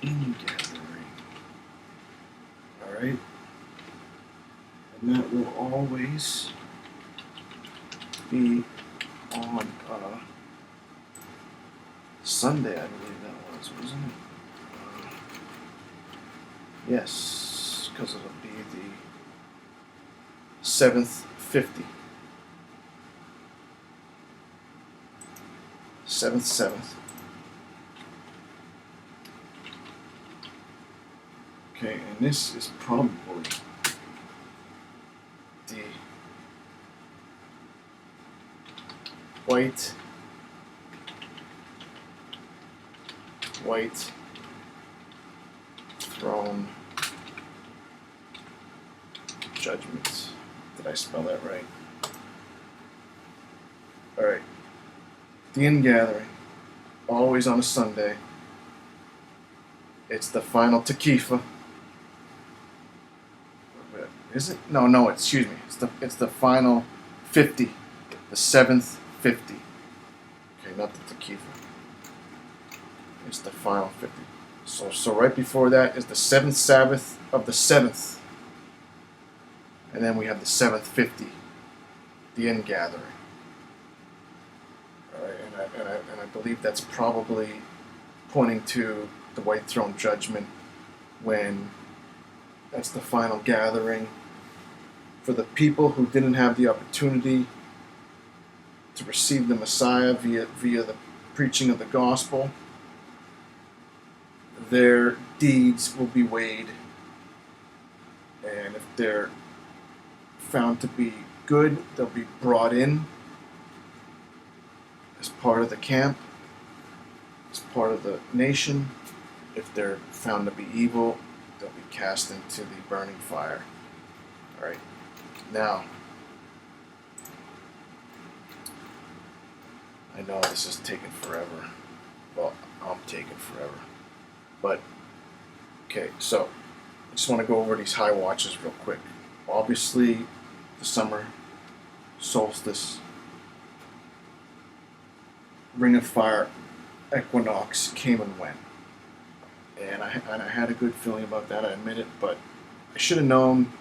Ingathering. Alright. And that will always be on Sunday, I believe that was, wasn't it? Yes, because it'll be the 7th 50. 7th. Okay, and this is probably the white throne judgment. Did I spell that right? Alright. The ingathering. Always on a Sunday. It's the final Tequfa. Is it? No, excuse me. It's the final 50. The 7th 50. Okay, not the Tequfa. It's the final 50. So right before that is the 7th Sabbath of the 7th. And then we have the 7th 50. The ingathering. Alright, and I believe that's probably pointing to the White Throne Judgment, when that's the final gathering for the people who didn't have the opportunity to receive the Messiah via the preaching of the gospel, their deeds will be weighed, and if they're found to be good, they'll be brought in as part of the camp, as part of the nation. If they're found to be evil, they'll be cast into the burning fire. All right. Now, I know this is taking forever. Well, I'm taking forever. But, okay, so I just want to go over these high watches real quick. Obviously, the summer solstice, Ring of Fire, Equinox came and went. And I had a good feeling about that, I admit it, but I should have known.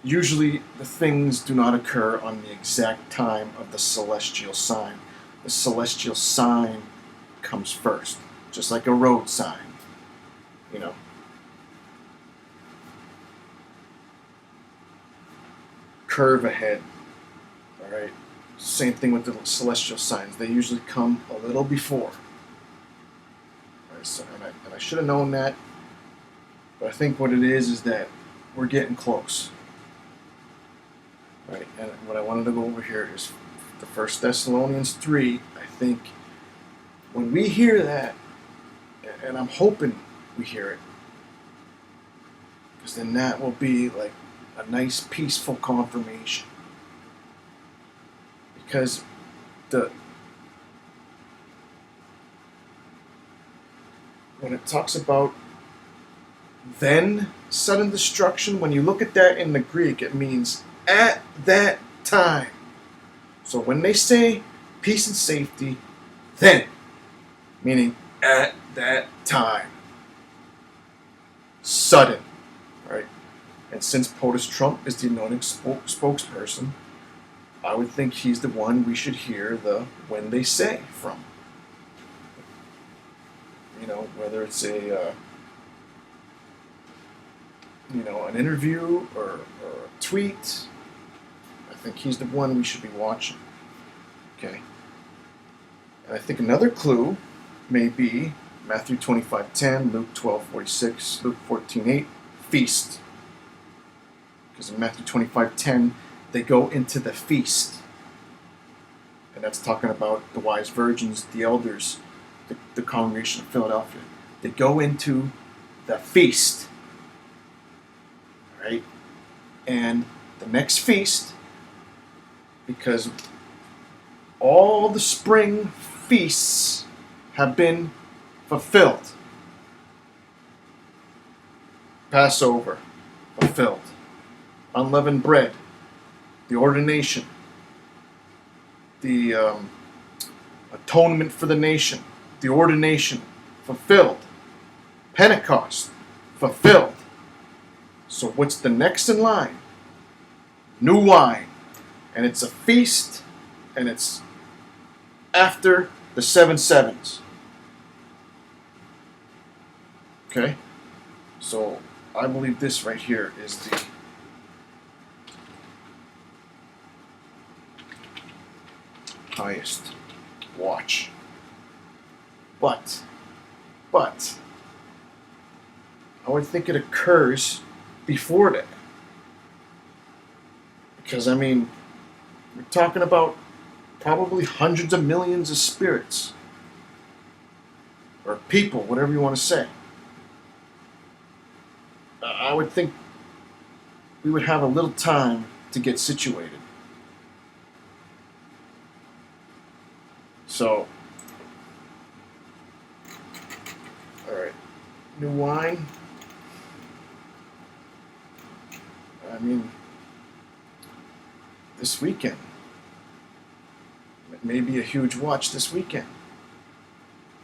Usually the things do not occur on the exact time of the celestial sign. The celestial sign comes first, just like a road sign, you know. Curve ahead, all right? Same thing with the celestial signs. They usually come a little before. So, and I should have known that, but I think what it is that we're getting close. Right, and what I wanted to go over here is the 1 Thessalonians 3. I think when we hear that, and I'm hoping we hear it, because then that will be like a nice peaceful confirmation. Because when it talks about then sudden destruction, when you look at that in the Greek, it means at that time. So when they say peace and safety, then, meaning at that time. Sudden, right? And since POTUS Trump is the anointed spokesperson, I would think he's the one we should hear the when they say from. You know, whether it's an interview or a tweet, I think he's the one we should be watching. Okay. And I think another clue may be Matthew 25:10, Luke 12:46, Luke 14:8, feast. Because in Matthew 25:10, they go into the feast. And that's talking about the wise virgins, the elders, the congregation of Philadelphia. They go into the feast. Right? And the next feast, because all the spring feasts have been fulfilled. Passover, fulfilled. Unleavened bread, the ordination, the atonement for the nation, the ordination, fulfilled. Pentecost, fulfilled. So what's the next in line? New wine. And it's a feast, and it's after the 7 sevens. Okay? So I believe this right here is the highest watch. But I would think it occurs before that. Because, I mean, we're talking about probably hundreds of millions of spirits. Or people, whatever you want to say. I would think we would have a little time to get situated. So, alright, new wine. I mean, this weekend. It may be a huge watch this weekend.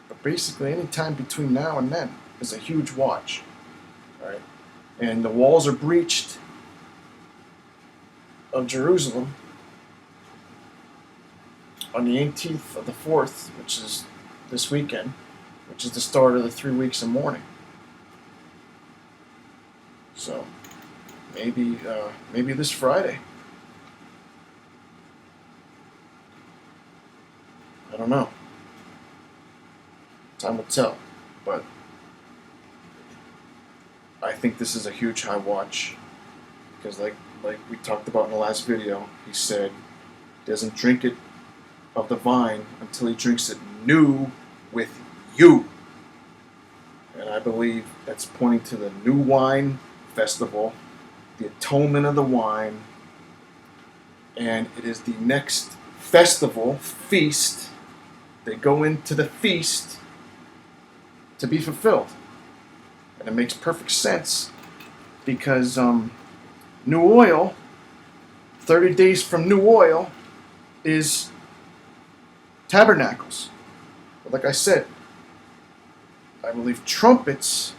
But basically, any time between now and then is a huge watch. Alright? And the walls are breached of Jerusalem on the 18th of the 4th, which is this weekend, which is the start of the 3 weeks of mourning. So, maybe this Friday. I don't know. Time will tell. But I think this is a huge high watch because, like we talked about in the last video, he said he doesn't drink it of the vine until he drinks it new with you. And I believe that's pointing to the new wine festival, the atonement of the wine, and it is the next festival, feast. They go into the feast to be fulfilled. And it makes perfect sense because new oil, 30 days from new oil, is tabernacles. But like I said, I believe trumpets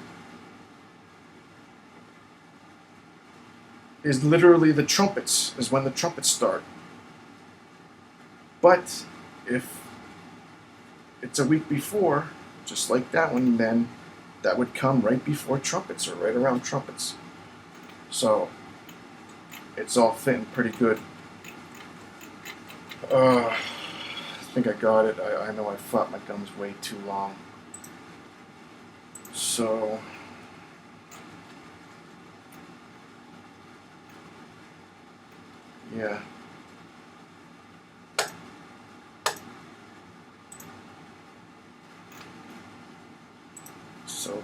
is literally the trumpets, is when the trumpets start. But if it's a week before, just like that one, then that would come right before trumpets or right around trumpets. So it's all fitting pretty good. I think I got it. I know I fought my gums way too long. So yeah. So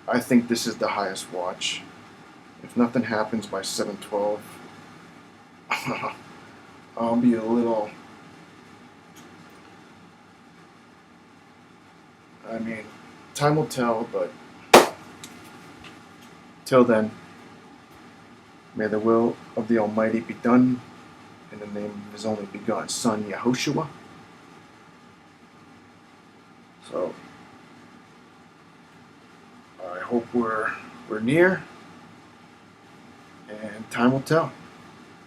I think this is the highest watch. If nothing happens by 7:12, I'll be a little. I mean, time will tell, but till then, may the will of the Almighty be done in the name of His only begotten Son, Yahushua. So I hope we're near, and time will tell.